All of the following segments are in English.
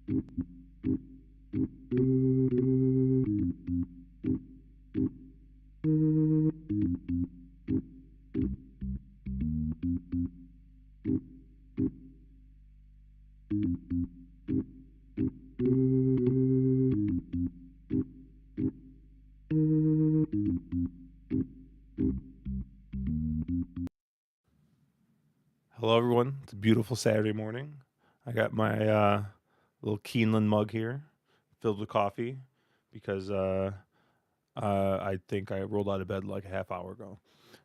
Hello, everyone. It's a beautiful Saturday morning. I got my little Keeneland mug here, filled with coffee, because I think I rolled out of bed like a half hour ago.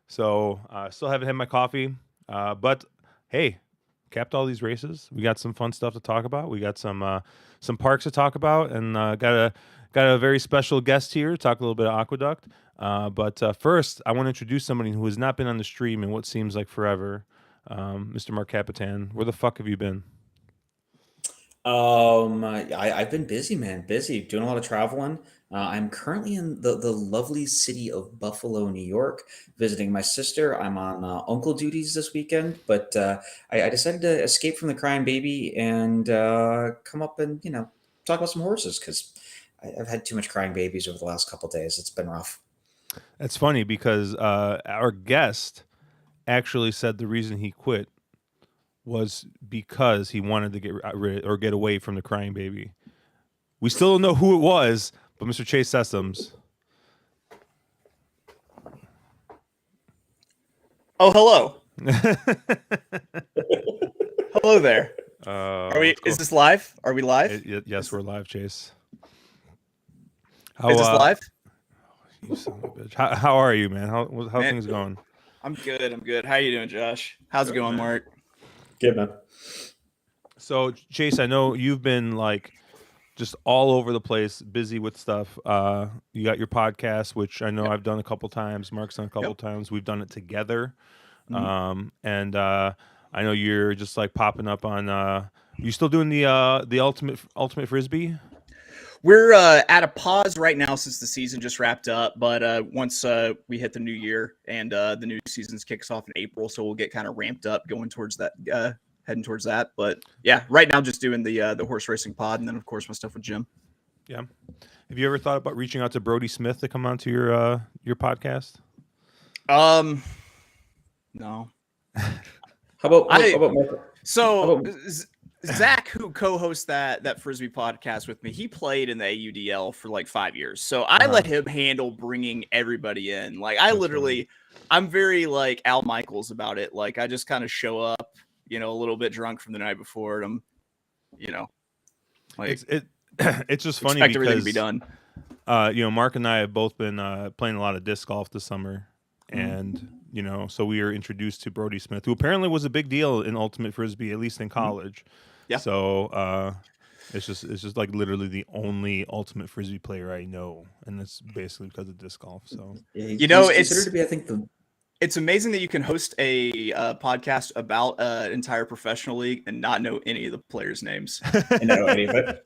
So still haven't had my coffee, but hey, capped all these races. We got some fun stuff to talk about. We got some parks to talk about, and got a very special guest here to talk a little bit of Aqueduct. But first, I want to introduce somebody who has not been on the stream in what seems like forever. Mr. Mark Capitan, where the fuck have you been? I've been busy, man. Busy doing a lot of traveling. I'm currently in the lovely city of Buffalo, New York, visiting my sister. I'm on uncle duties this weekend, but I decided to escape from the crying baby and come up and talk about some horses because I've had too much crying babies over the last couple days. It's been rough. That's funny because our guest actually said the reason he quit was because he wanted to get away from the crying baby. We still don't know who it was, but Mr. Chase Sessoms. Oh, hello. Hello there. Are we? Is this live? Are we live? Yes, we're live, Chase. Is this live? You son of a bitch. How are you, man? How Man, things going? I'm good. How you doing, Josh? How's it going, man. Mark? Good, man. So, Chase, I know you've been like just all over the place, busy with stuff. You got your podcast, which I know I've done a couple times. Mark's done a couple times. We've done it together. And I know you're just like popping up on. You still doing the ultimate frisbee? We're at a pause right now since the season just wrapped up, but once we hit the new year and the new season's kicks off in April, so we'll get kind of ramped up going towards that, heading towards that. But yeah, right now just doing the horse racing pod, and then of course my stuff with Jim. Yeah. Have you ever thought about reaching out to Brody Smith to come onto your podcast? No. How about Mark? So Zach, who co-hosts that Frisbee podcast with me, he played in the AUDL for like 5 years. So I let him handle bringing everybody in. Like I'm very like Al Michaels about it. Like I just kind of show up, a little bit drunk from the night before, and like it's just funny expect because everything to be done. Mark and I have both been playing a lot of disc golf this summer, and so we were introduced to Brody Smith, who apparently was a big deal in ultimate frisbee, at least in college. Yeah. So it's just like literally the only ultimate frisbee player I know, and it's basically because of disc golf. So he's considered to be, I think, it's amazing that you can host a podcast about an entire professional league and not know any of the players' names. I know any of it.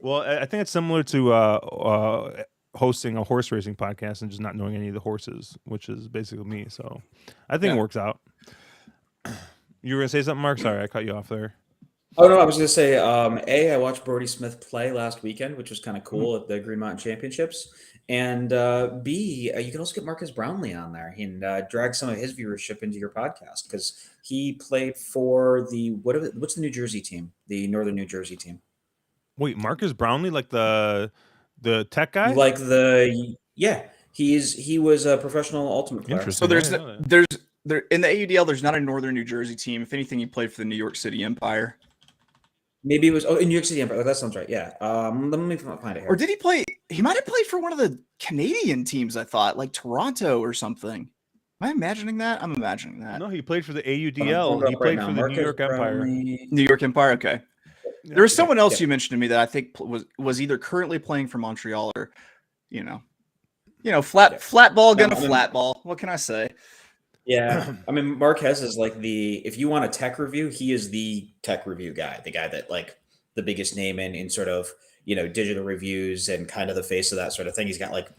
Well, I think it's similar to hosting a horse racing podcast and just not knowing any of the horses, which is basically me. So I think it works out. You were going to say something, Mark? Sorry, I cut you off there. Oh, no, I was going to say, I watched Brody Smith play last weekend, which was kind of cool at the Green Mountain Championships. And B, you can also get Marcus Brownlee on there and drag some of his viewership into your podcast because he played for what's the New Jersey team? The Northern New Jersey team. Wait, Marcus Brownlee, like the tech guy? Like he was a professional ultimate player. So there's in the AUDL, there's not a Northern New Jersey team. If anything, he played for the New York City Empire. Maybe it was in New York City Empire. Oh, that sounds right. Yeah. Let me find it here. Or did he play? He might have played for one of the Canadian teams. I thought, like Toronto or something. Am I imagining that? I'm imagining that. No, he played for the AUDL. He played for the New York Empire. New York Empire. Okay. Yeah, there was someone else you mentioned to me that I think was either currently playing for Montreal or, flat ball gonna flat ball. What can I say? Yeah, I mean, Marquez is like if you want a tech review, he is the tech review guy, the guy that like the biggest name in sort of, digital reviews and kind of the face of that sort of thing. He's got like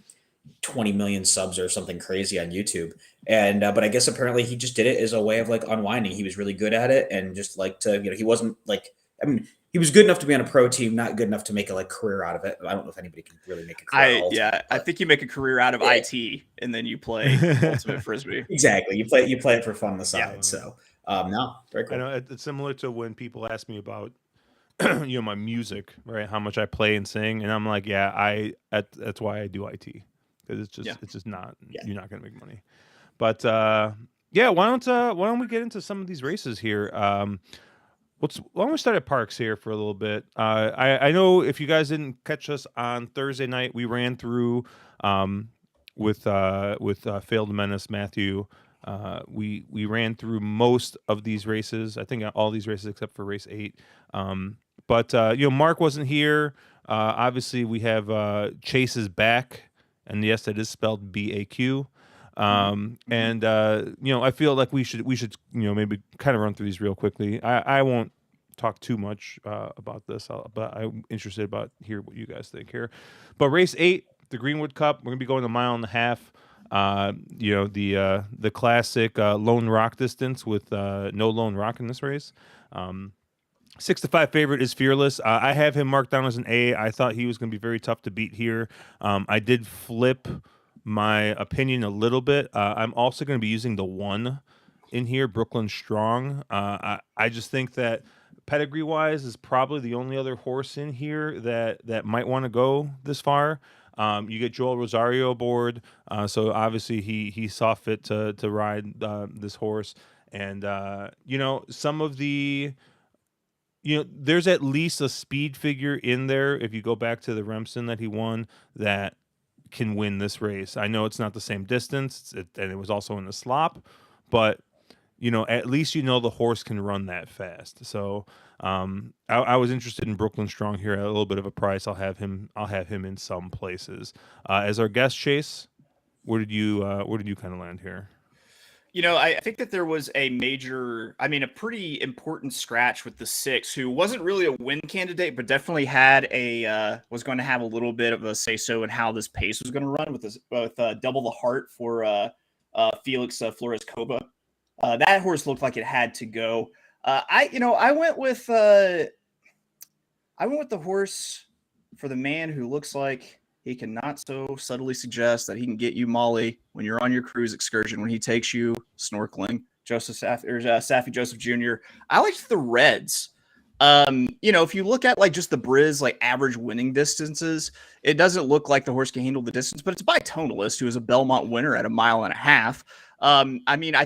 20 million subs or something crazy on YouTube. And, but I guess apparently he just did it as a way of like unwinding. He was really good at it and just like to, he wasn't like, I mean, he was good enough to be on a pro team, not good enough to make a like career out of it. I don't know if anybody can really make a career out of Ultimate. I think you make a career out of IT and then you play Ultimate Frisbee. Exactly. You play it for fun on the side. Yeah. So no, very cool. I know it's similar to when people ask me about my music, right? How much I play and sing, and I'm like, yeah, that's why I do IT, because it's just not you're not gonna make money. But yeah, why don't we get into some of these races here? Why don't we start at Parx here for a little bit? I know if you guys didn't catch us on Thursday night, we ran through with Failed Menace Matthew. We ran through most of these races. I think all these races except for race 8. But Mark wasn't here. Obviously, we have Chase is back, and yes, it is spelled BAQ. And I feel like we should maybe kind of run through these real quickly. I won't talk too much about this, but I'm interested about hear what you guys think here. But race 8, the Greenwood Cup, we're gonna be going a mile and a half. The classic lone rock distance with no lone rock in this race. 6-5 favorite is Fearless. I have him marked down as an A. I thought he was going to be very tough to beat here. I did flip my opinion a little bit. I'm also going to be using the 1 in here, Brooklyn Strong. I just think that pedigree-wise is probably the only other horse in here that might want to go this far. You get Joel Rosario aboard, so obviously he saw fit to ride this horse. And some of the there's at least a speed figure in there, if you go back to the Remsen that he won, that can win this race. I know it's not the same distance, and it was also in the slop, but at least the horse can run that fast. So I was interested in Brooklyn Strong here at a little bit of a price. I'll have him in some places. As our guest, Chase, where did you kind of land here? I think that there was a pretty important scratch with the 6, who wasn't really a win candidate, but definitely had was going to have a little bit of a say-so in how this pace was going to run with Double the Heart for Felix Flores Coba. That horse looked like it had to go. I went with the horse for the man who looks like he can not so subtly suggest that he can get you Molly when you're on your cruise excursion, when he takes you snorkeling. Saffy Joseph Jr. I liked the Reds. If you look at just the Briz average winning distances, it doesn't look like the horse can handle the distance, but it's by Tonalist, who is a Belmont winner at a mile and a half. I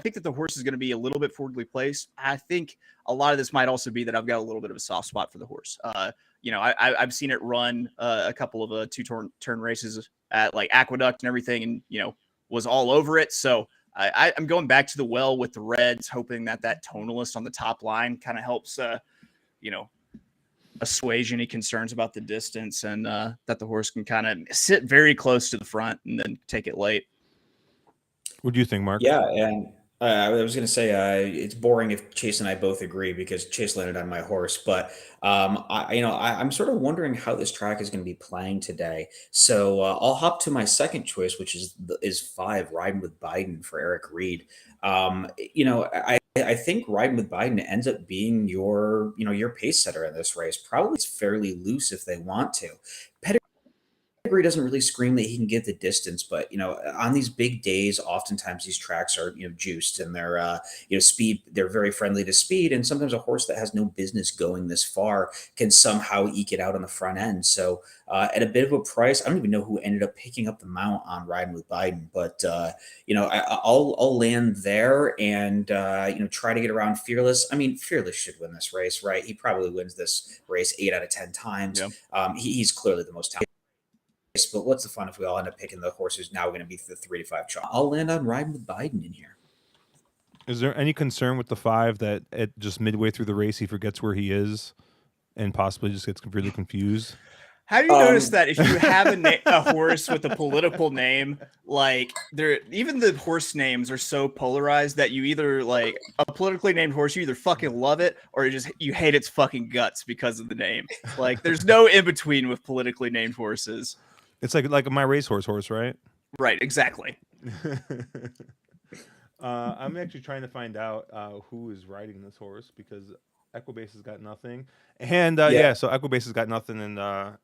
think that the horse is going to be a little bit forwardly placed. I think a lot of this might also be that I've got a little bit of a soft spot for the horse. I've seen it run a couple of two-turn races at Aqueduct and everything, and was all over it. So I'm going back to the well with the Reds, hoping that Tonalist on the top line kind of helps, assuage any concerns about the distance, and that the horse can kind of sit very close to the front and then take it late. What do you think, Mark? Yeah, and I was going to say it's boring if Chase and I both agree because Chase landed on my horse. But I'm sort of wondering how this track is going to be playing today. So I'll hop to my second choice, which is 5, Riding with Biden for Eric Reed. I think Riding with Biden ends up being your pace setter in this race. Probably it's fairly loose if they want to. Pedigree doesn't really scream that he can get the distance, but on these big days, oftentimes these tracks are juiced, and they're speed. They're very friendly to speed, and sometimes a horse that has no business going this far can somehow eke it out on the front end. So at a bit of a price, I don't even know who ended up picking up the mount on Riding with Biden, but I'll land there and try to get around Fearless. I mean, Fearless should win this race, right? He probably wins this race 8 out of 10 times. Yeah. He's clearly the most talented. But what's the fun if we all end up picking the horse who's now going to be the 3-5 chalk? I'll land on Riding with Biden in here. Is there any concern with the 5 that at just midway through the race he forgets where he is and possibly just gets really confused? How do you notice that if you have a horse with a political name, even the horse names are so polarized that you either a politically named horse, you either fucking love it or you hate its fucking guts because of the name. There's no in between with politically named horses. It's like my racehorse horse, right? Right, exactly. I'm actually trying to find out who is riding this horse because Equibase has got nothing, and so Equibase has got nothing, and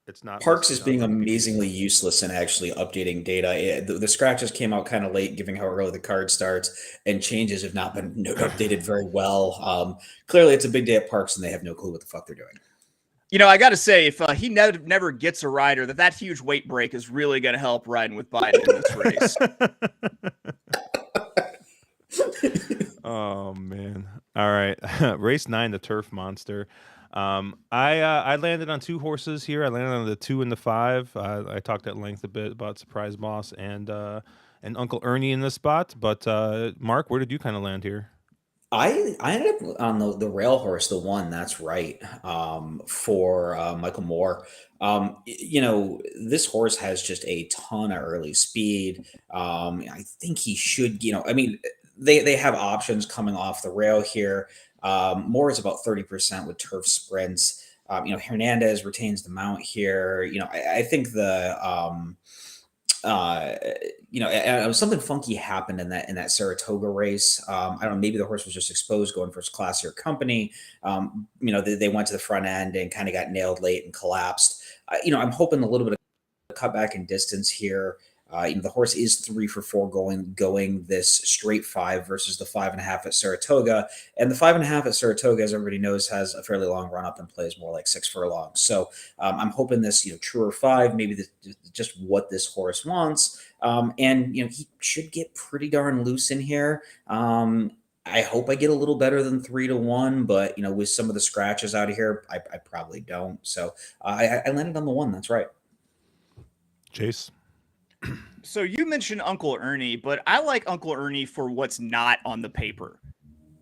it's not. Parx is listed being on the PPG. amazingly useless in actually updating data. The scratches came out kind of late, given how early the card starts, and changes have not been updated very well. Clearly, it's a big day at Parx, and they have no clue what the fuck they're doing. You know, I got to say, if he never gets a rider, that huge weight break is really going to help riding with Biden in this race. Oh man! All right, race 9, the Turf Monster. I landed on 2 horses here. I landed on the 2 and the 5. I talked at length a bit about Surprise Boss and Uncle Ernie in this spot. But Mark, where did you kind of land here? I ended up on the rail horse, the 1. That's right. For Michael Moore. This horse has just a ton of early speed. I think he should. They have options coming off the rail here. Moore is about 30% with turf sprints. Hernandez retains the mount here. I think something funky happened in that Saratoga race. I don't know, maybe the horse was just exposed going for his classier company. They went to the front end and kind of got nailed late and collapsed. I'm hoping a little bit of cutback in distance here. The horse is 3 for 4 going this straight 5 versus the 5.5 at Saratoga, and the 5.5 at Saratoga, as everybody knows, has a fairly long run up and plays more like 6 furlongs. So I'm hoping this, truer 5, maybe just what this horse wants, and he should get pretty darn loose in here. I hope I get a little better than 3-1, but with some of the scratches out of here, I probably don't. So I landed on the 1. That's right. Chase. So you mentioned Uncle Ernie, but I like Uncle Ernie for what's not on the paper.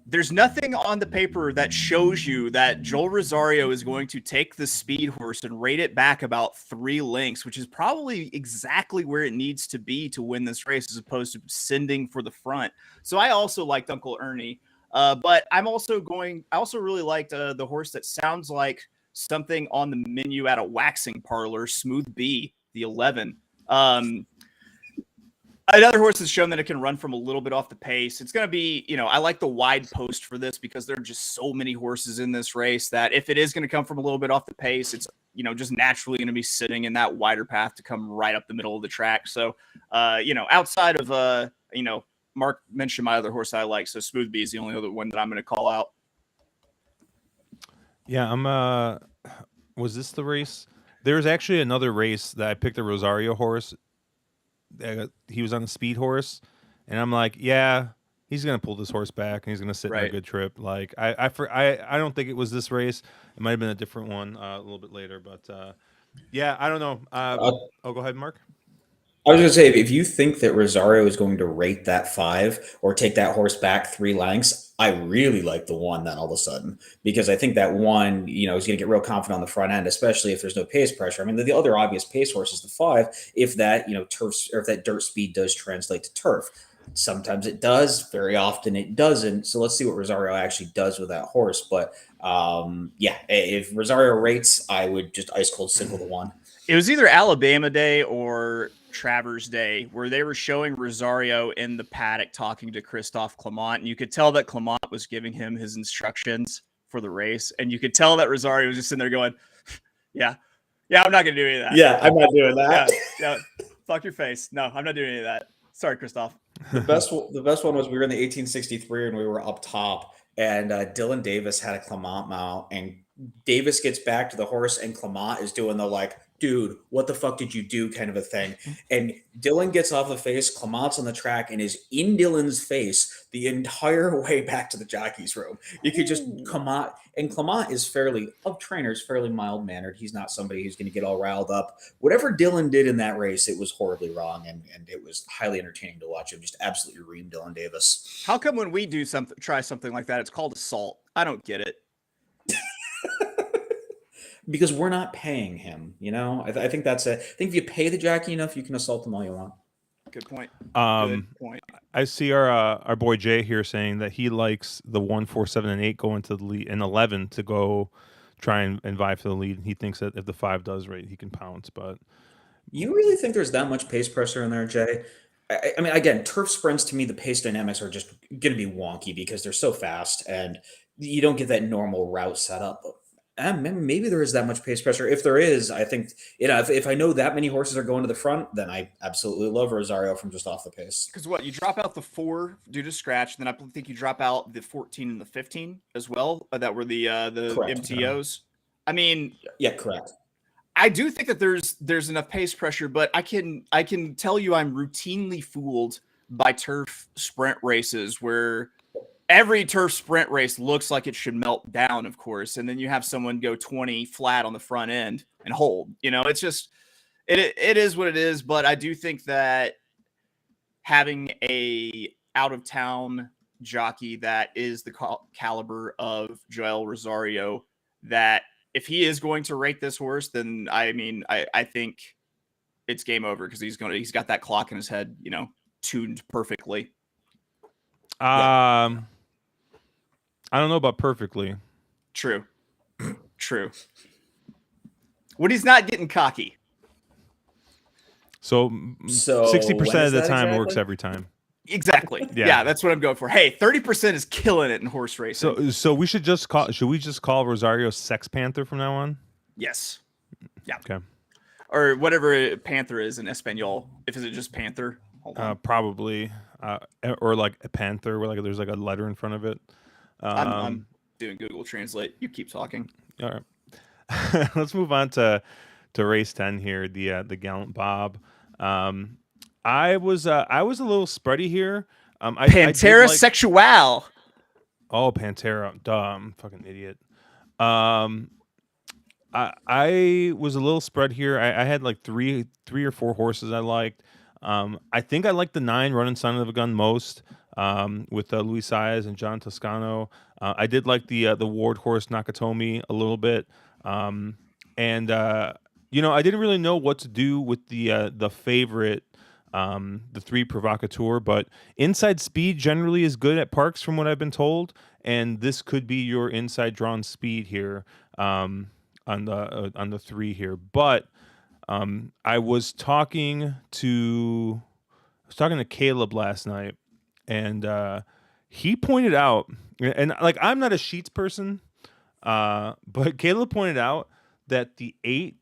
There's nothing on the paper that shows you that Joel Rosario is going to take the speed horse and rate it back about 3 lengths, which is probably exactly where it needs to be to win this race, as opposed to sending for the front. So I also liked Uncle Ernie, but I also really liked the horse that sounds like something on the menu at a waxing parlor, Smooth B, the 11. Another horse has shown that it can run from a little bit off the pace. It's going to be, I like the wide post for this because there are just so many horses in this race that if it is going to come from a little bit off the pace, it's, just naturally going to be sitting in that wider path to come right up the middle of the track. So, outside of, Mark mentioned my other horse I like. So Smooth B is the only other one that I'm going to call out. Yeah, was this the race? There was actually another race that I picked a Rosario horse. He was on the speed horse, and I'm like, yeah, he's gonna pull this horse back, and he's gonna sit in a good trip. Like I don't think it was this race. It might have been a different one a little bit later, but I don't know. Go ahead, Mark. I was going to say, if you think that Rosario is going to rate that 5 or take that horse back 3 lengths, I really like the 1 then all of a sudden, because I think that 1, is going to get real confident on the front end, especially if there's no pace pressure. I mean, the other obvious pace horse is the 5, if that, turf or if that dirt speed does translate to turf. Sometimes it does, very often it doesn't. So let's see what Rosario actually does with that horse. But if Rosario rates, I would just ice cold single the 1. It was either Alabama Day or Travers Day where they were showing Rosario in the paddock talking to Christophe Clement, and you could tell that Clement was giving him his instructions for the race, and you could tell that Rosario was just sitting there going, yeah, I'm not gonna do any of that. Yeah, I'm not doing that. Yeah, fuck your face. No, I'm not doing any of that. Sorry, Christophe. The best one was we were in the 1863 and we were up top, and Dylan Davis had a Clement mount, and Davis gets back to the horse, and Clement is doing the dude, what the fuck did you do kind of a thing. And Dylan gets off the face, Clement's on the track and is in Dylan's face the entire way back to the jockey's room. You could just Clement is fairly mild-mannered. He's not somebody who's going to get all riled up. Whatever Dylan did in that race, it was horribly wrong, and it was highly entertaining to watch him just absolutely ream Dylan Davis. How come when we try something like that, it's called assault? I don't get it. Because we're not paying him, I think I think if you pay the jockey enough, you can assault them all you want. Good point. I see our boy Jay here saying that he likes the 1, 4, 7, and 8 going to the lead, and 11 to go try and vie for the lead. And he thinks that if the 5 does rate, he can pounce. But you really think there's that much pace pressure in there, Jay? I mean, again, turf sprints, to me, the pace dynamics are just going to be wonky because they're so fast, and you don't get that normal route set up. Maybe there is that much pace pressure. If there is, I think, if I know that many horses are going to the front, then I absolutely love Rosario from just off the pace. Because what, you drop out the 4 due to scratch, then I think you drop out the 14 and the 15 as well. That were the Correct. MTOs. I mean, yeah, correct. I do think that there's enough pace pressure, but I can tell you I'm routinely fooled by turf sprint races where every turf sprint race looks like it should melt down, of course, and then you have someone go 20 flat on the front end and hold. It's just it is what it is. But I do think that having a out of town jockey that is the caliber of Joel Rosario, that if he is going to rate this horse, then I think it's game over, because he's got that clock in his head, tuned perfectly. I don't know about perfectly. True. When he's not getting cocky. So 60% of the time exactly? Works every time. Exactly. Yeah, that's what I'm going for. Hey, 30% is killing it in horse racing. So we should we just call Rosario Sex Panther from now on? Yes. Yeah. Okay. Or whatever Panther is in Espanol. If is it just Panther? Hold on. Probably. Or like a panther where like there's like a letter in front of it. I'm doing Google Translate. You keep talking. All right. Let's move on to race 10 here, the Gallant Bob. I was a little spready here. Pantera Sexual. Oh, Pantera. Dumb fucking idiot. I was a little spread here. I had like three or four horses I liked. I think I liked the 9 Running Son of a Gun most, with Luis Saez and John Toscano. I did like the Ward horse Nakatomi a little bit. I didn't really know what to do with the favorite, the 3 Provocateur, but inside speed generally is good at Parx from what I've been told, and this could be your inside drawn speed here, on the 3 here. But I was talking to Caleb last night, and he pointed out, and like I'm not a sheets person, but Caleb pointed out that the 8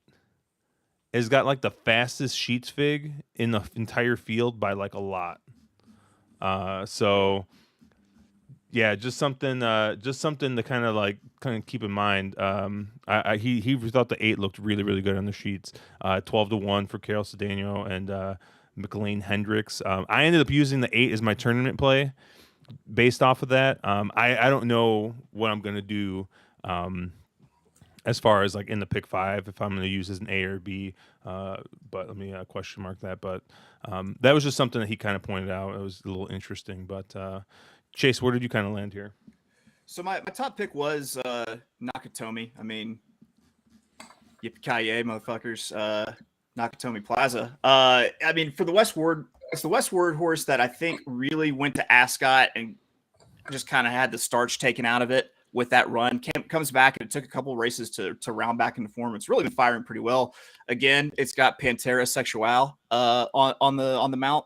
has got like the fastest sheets fig in the entire field by like a lot. So yeah, just something to kind of keep in mind. He thought the 8 looked really, really good on the sheets. 12-1 for Carol Cedeno and McLean Hendricks. I ended up using the 8 as my tournament play based off of that. I don't know what I'm gonna do as far as like in the pick 5 if I'm gonna use as an A or B. But let me question mark that. But that was just something that he kind of pointed out. It was a little interesting. But Chase, where did you kind of land here? So my top pick was Nakatomi. I mean, yippee-ki-yay, motherfuckers. Nakatomi Plaza. I mean, for the Westward, it's the Westward horse that I think really went to Ascot and just kind of had the starch taken out of it with that run. Comes back, and it took a couple of races to round back into form. It's really been firing pretty well. Again, it's got Pantera Sexual on the mount.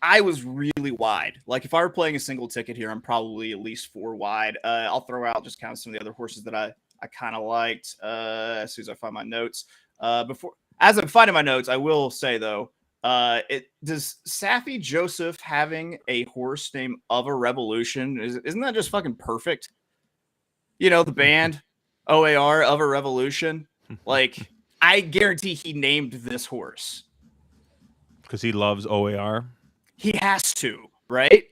I was really wide. Like if I were playing a single ticket here, I'm probably at least 4 wide. I'll throw out just kind of some of the other horses that I kind of liked as soon as I find my notes. As I'm finding my notes, I will say though, does Safi Joseph having a horse named Of a Revolution, isn't that just fucking perfect? The band OAR Of a Revolution. Like I guarantee he named this horse because he loves OAR. He has to, right?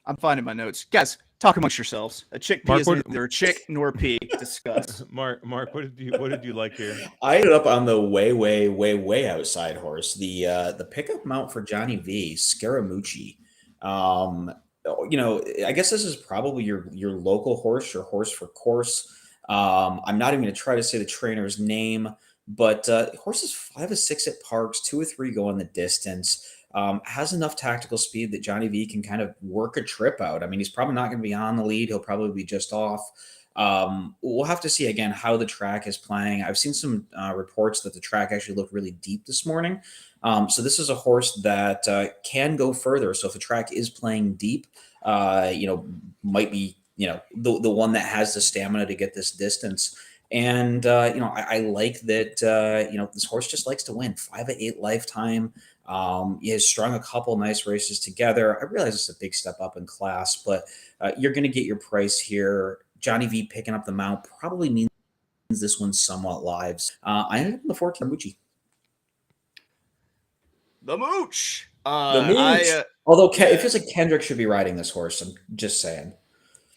I'm finding my notes. Guys, talk amongst yourselves. A chick P is neither a chick nor P. Discuss. Mark, what did you like here? I ended up on the way outside horse. The pickup mount for Johnny V, Scaramucci. I guess this is probably your local horse, your horse for course. I'm not even going to try to say the trainer's name. But horse is 5 or 6 at Parx, 2 or 3 go on the distance. Has enough tactical speed that Johnny V can kind of work a trip out. I mean, he's probably not going to be on the lead. He'll probably be just off. We'll have to see again how the track is playing. I've seen some reports that the track actually looked really deep this morning. So this is a horse that can go further. So if the track is playing deep, might be the one that has the stamina to get this distance. And I like that. This horse just likes to win. 5-8 lifetime. He has strung a couple nice races together. I realize it's a big step up in class, but you're going to get your price here. Johnny V picking up the mount probably means this one's somewhat lives. I ended up in the 14 Moochie. The Mooch. The Mooch. Although it feels like Kendrick should be riding this horse. I'm just saying.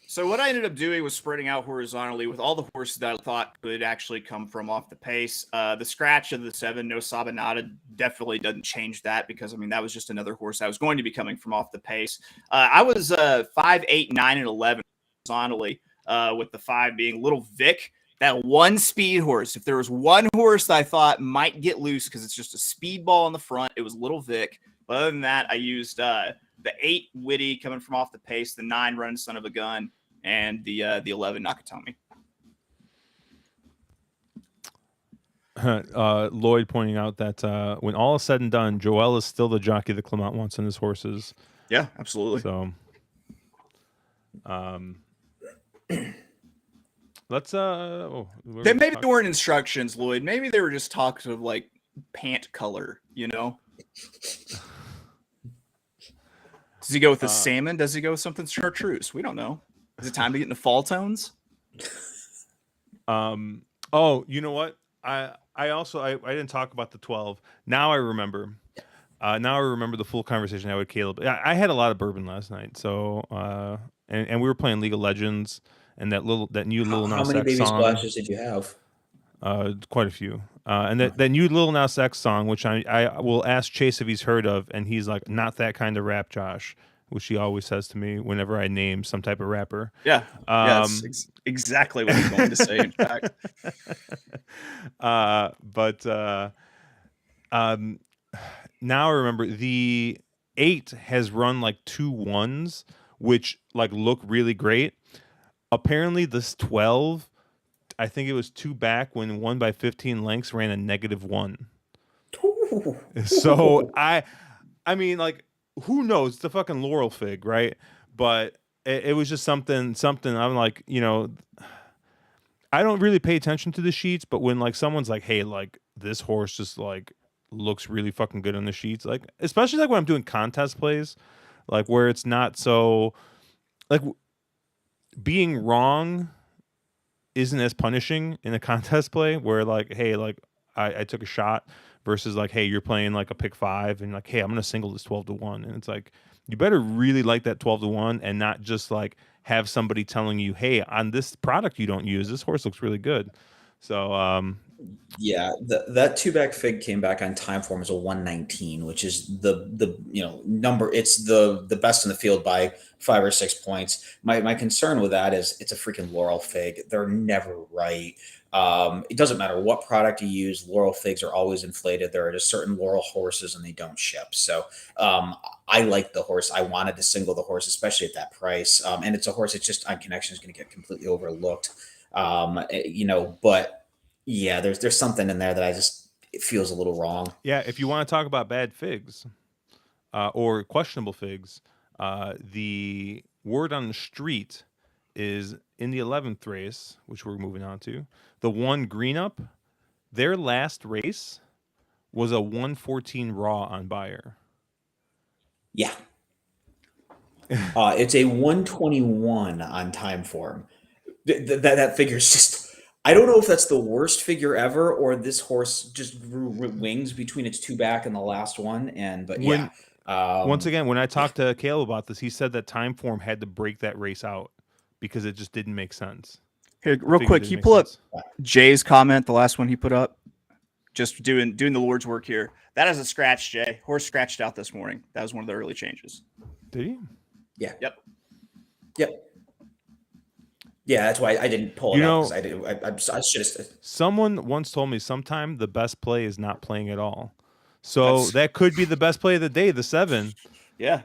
So what I ended up doing was spreading out horizontally with all the horses that I thought could actually come from off the pace. The scratch of the 7, No Sabanada, definitely doesn't change that because, that was just another horse that was going to be coming from off the pace. I was 5, 8, 9, and 11 horizontally, with the 5 being Little Vic, that one speed horse. If there was one horse that I thought might get loose because it's just a speed ball in the front, it was Little Vic. But other than that, I used the 8 Witty coming from off the pace, the 9 Running Son of a Gun, and the 11 Nakatomi. Lloyd pointing out that when all is said and done, Joel is still the jockey that Clement wants in his horses. Yeah, absolutely. So, let's Maybe they weren't instructions, Lloyd. Maybe they were just talks of like pant color. Does he go with the salmon? Does he go with something chartreuse? We don't know. Is it time to get into fall tones? Oh, you know what? I didn't talk about the 12. Now I remember. Now I remember the full conversation I had with Caleb. I had a lot of bourbon last night, so and we were playing League of Legends and that new Lil Nas X song. How many baby splashes did you have? Quite a few. And that new Lil Nas X song, which I will ask Chase if he's heard of, and he's like, not that kind of rap, Josh, which he always says to me whenever I name some type of rapper. Yeah, that's exactly what he's going to say, in fact. Now I remember the 8 has run like 2 1s, which like look really great. Apparently this 12, I think it was 2 back when 1 by 15 lengths ran a -1. Ooh. So I mean, like, who knows? It's the fucking laurel fig, right? But it was just something. I'm like, I don't really pay attention to the sheets, but when like someone's like, hey, like this horse just like looks really fucking good on the sheets, like especially like when I'm doing contest plays, like where it's not so like being wrong isn't as punishing in a contest play where like, hey, like I took a shot versus like, hey, you're playing like a pick 5 and like, hey, I'm gonna single this 12-1, and it's like you better really like that 12-1 and not just like have somebody telling you, hey, on this product you don't use, this horse looks really good. So yeah, that 2 back fig came back on time form as a 119, which is the number. It's the best in the field by 5 or 6 points. My concern with that is it's a freaking laurel fig. They're never right. It doesn't matter what product you use. Laurel figs are always inflated. There are just certain laurel horses and they don't ship. So I like the horse. I wanted to single the horse, especially at that price. And it's a horse that's just on connection is going to get completely overlooked. But yeah, there's something in there that it feels a little wrong. Yeah, if you want to talk about bad figs or questionable figs, the word on the street is in the 11th race, which we're moving on to, the 1 Green Up, their last race was a 114 raw on Bayer. Yeah. It's a 121 on time form. That figure is just, I don't know if that's the worst figure ever or this horse just grew wings between its 2 back and the last one. Once again, when I talked to Caleb about this, he said that time form had to break that race out because it just didn't make sense. Here, real quick, can you pull up Jay's comment, the last one he put up? Just doing the Lord's work here. That is a scratch, Jay. Horse scratched out this morning. That was one of the early changes. Did he? Yeah. Yep. Yeah, that's why I didn't pull it up. I should have. Someone once told me sometime the best play is not playing at all. So that could be the best play of the day, the 7. Yeah.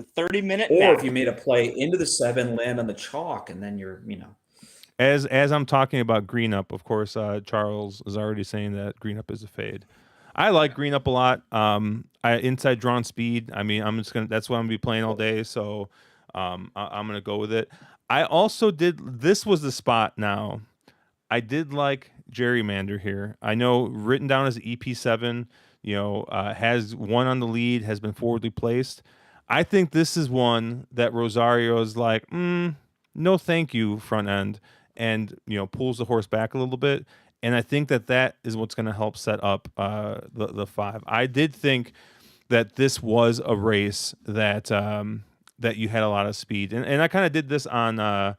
30-minute Or nap. if you made a play into the 7, land on the chalk, and then you're, As I'm talking about Green Up, of course, Charles is already saying that Green Up is a fade. I like Green Up a lot. Inside drawn speed. I mean, that's what I'm gonna be playing all day. So, I'm gonna go with it. I also did. This was the spot. Now, I did like Gerrymander here. I know written down as EP7. Has one on the lead, has been forwardly placed. I think this is one that Rosario is like, no, thank you, front end, and pulls the horse back a little bit. And I think that is what's going to help set up the 5. I did think that this was a race that that you had a lot of speed, and I kind of did this on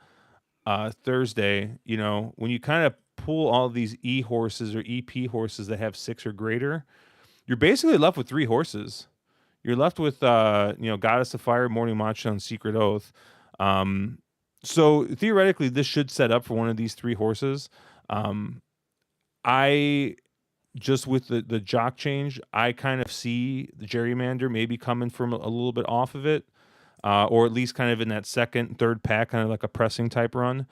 Thursday. When you kind of pull all these E horses or EP horses that have 6 or greater, you're basically left with 3 horses. You're left with Goddess of Fire, Morning Macho, and Secret Oath. So theoretically, this should set up for one of these 3 horses. I just with the jock change, I kind of see the Gerrymander maybe coming from a little bit off of it, or at least kind of in that second, third pack, kind of like a pressing type run.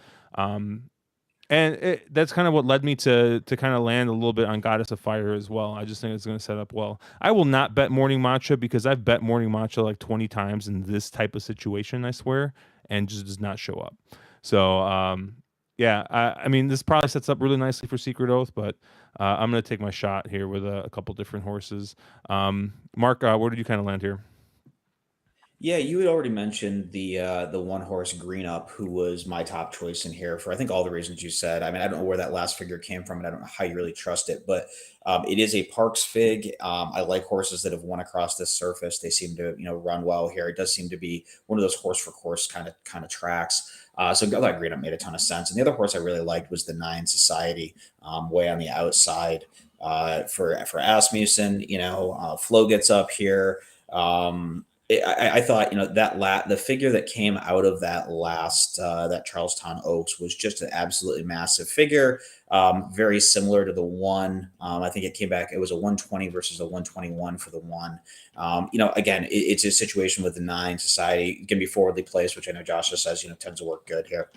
And that's kind of what led me to kind of land a little bit on Goddess of Fire as well. I just think it's going to set up well. I will not bet Morning Matcha because I've bet Morning Matcha like 20 times in this type of situation, I swear, and just does not show up. So, I mean, this probably sets up really nicely for Secret Oath, but I'm going to take my shot here with a couple different horses. Mark, where did you kind of land here? Yeah, you had already mentioned the one horse Green Up, who was my top choice in here for I think all the reasons you said. I mean, I don't know where that last figure came from, and I don't know how you really trust it, but it is a Parx fig. I like horses that have won across this surface. They seem to run well here. It does seem to be one of those horse for course kind of tracks. So I thought Green Up made a ton of sense. And the other horse I really liked was the 9 Society, way on the outside for Asmussen. Flo gets up here. I thought the figure that came out of that last that Charlestown Oaks was just an absolutely massive figure, very similar to the one. I think it came back. It was a 120 versus a 121 for the one. Again, it's a situation with the 9 Society can be forwardly placed, which I know Josh just says tends to work good here.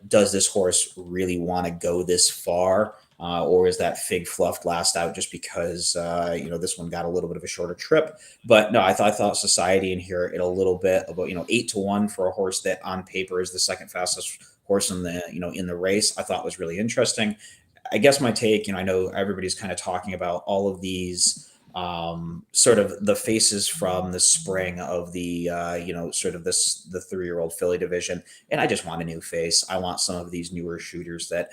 Does this horse really want to go this far? Or is that fig fluffed last out just because this one got a little bit of a shorter trip? But no, I thought Society in here in a little bit about 8-1 for a horse that on paper is the second fastest horse in the in the race. I thought was really interesting. I guess my take, I know everybody's kind of talking about all of these sort of the faces from the spring of the sort of the 3-year-old filly division, and I just want a new face. I want some of these newer shooters that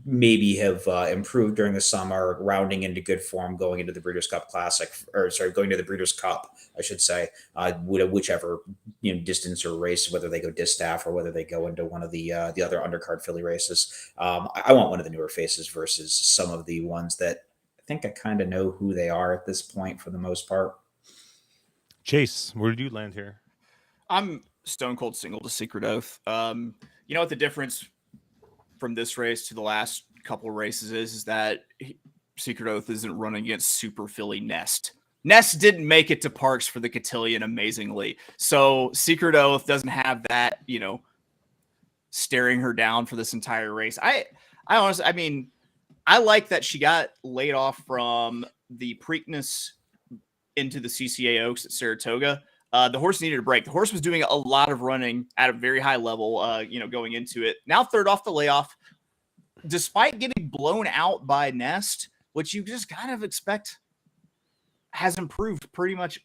maybe have improved during the summer, rounding into good form, going into the Breeders' Cup Classic, going to the Breeders' Cup, I should say, whichever distance or race, whether they go distaff or whether they go into one of the other undercard filly races. I want one of the newer faces versus some of the ones that I think I kind of know who they are at this point for the most part. Chase, where did you land here? I'm stone cold single to Secret Oath. You know what the difference from this race to the last couple of races is that Secret Oath isn't running against Super Filly Nest. Nest didn't make it to Parx for the cotillion amazingly. So Secret Oath doesn't have that, staring her down for this entire race. I honestly, I mean, I like that she got laid off from the Preakness into the CCA Oaks at Saratoga. The horse needed a break. The horse was doing a lot of running at a very high level, going into it. Now third off the layoff, despite getting blown out by Nest, which you just kind of expect has improved pretty much,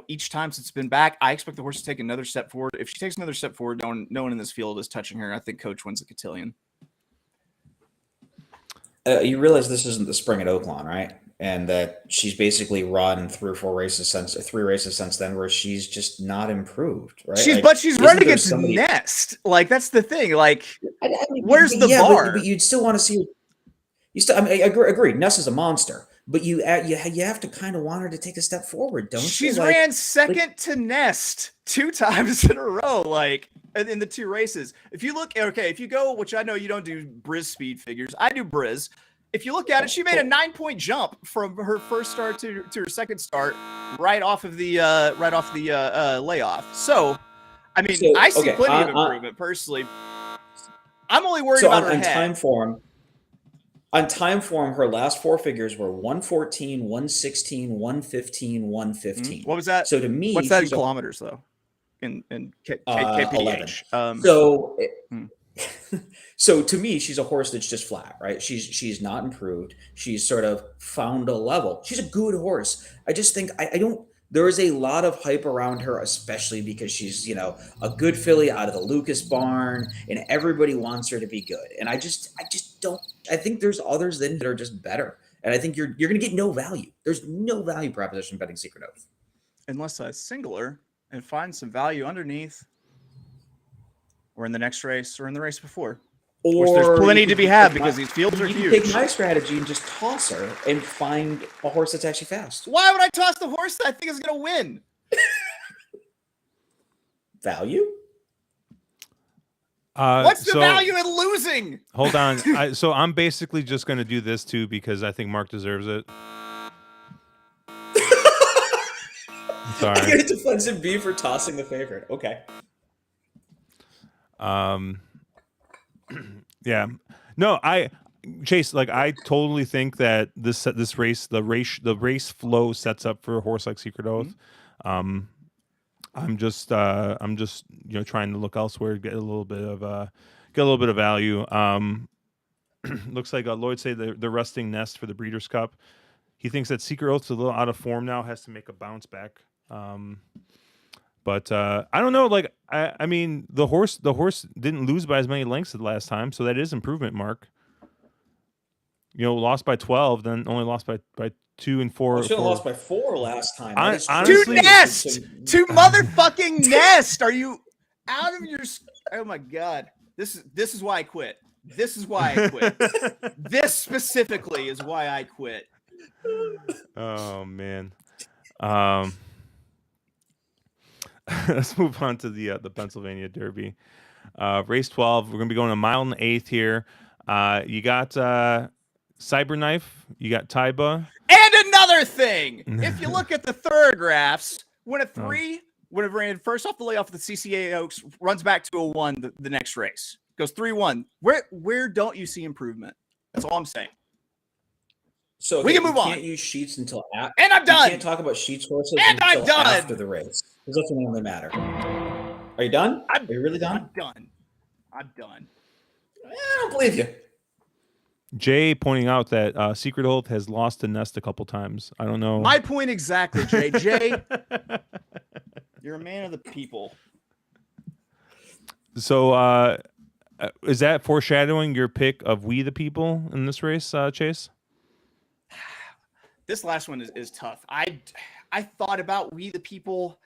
each time since it's been back. I expect the horse to take another step forward. If she takes another step forward, no one in this field is touching her. I think Coach wins the cotillion. You realize this isn't the spring at Oaklawn, right? And that she's basically run 3 or 4 races since then, where she's just not improved, right? She's running against Nest. Like that's the thing. Like, where's the bar? But you'd still want to see. I agree. Nest is a monster, but you have to kind of want her to take a step forward, don't you? She's ran second to Nest 2 times in a row, like in the 2 races. If you look, if you go, which I know you don't do Briz speed figures, I do Briz. if you look at it, she made a 9-point jump from her first start to her second start, right off of the layoff. So, I mean, I see plenty of improvement personally. I'm only worried about her head. On time form, her last four figures were 114, 116, 115, 115. What was that? So to me, what's that in kilometers though? In kph. 11. So to me, she's a horse that's just flat, right? She's not improved. She's sort of found a level. She's a good horse. I just think I don't. There is a lot of hype around her, especially because she's, a good filly out of the Lucas barn, and everybody wants her to be good. And I just don't. I think there's others that are just better, and I think you're going to get no value. There's no value proposition betting Secret Oath, unless I single her and find some value underneath, or in the next race, or in the race before. Which there's plenty to be had because these fields are huge. You can take my strategy and just toss her and find a horse that's actually fast. Why would I toss the horse that I think is going to win? Value? What's the value in losing? Hold on. So I'm basically just going to do this too because I think Mark deserves it. Sorry. I get a defensive B for tossing the favorite. Okay. Yeah, no, Chase, I totally think that this race, the race flow sets up for a horse like Secret Oath. I'm just trying to look elsewhere, get a little bit of value. Looks like Lloyd say the resting nest for the Breeders' Cup. He thinks that Secret Oath's a little out of form now, has to make a bounce back. But I don't know. I mean, the horse didn't lose by as many lengths the last time, so that is improvement, Mark. Lost by 12, then only lost by 2 and 4. Should have lost by 4 last time. Honestly, to motherfucking nest. Are you out of your? Oh my god! This is why I quit. This is why I quit. This specifically is why I quit. Oh man. Let's move on to the Pennsylvania Derby. Race 12. We're going to be going a mile and an eighth here. You got Cyberknife. You got Taiba. And another thing, if you look at the thoroughgraphs, when it ran first off the layoff of the CCA Oaks, runs back to a 1 the next race. Goes 3-1. Where don't you see improvement? That's all I'm saying. So we can move on. You can't use Sheets until after. And I'm done. You can't talk about Sheets horses until after the race. Because that's when they matter. Are you done? Are you really done? I'm done. I don't believe you. Jay pointing out that Secret Oath has lost the nest a couple times. I don't know. My point exactly, Jay. Jay, you're a man of the people. So is that foreshadowing your pick of We the People in this race, Chase? This last one is tough. I thought about We the People.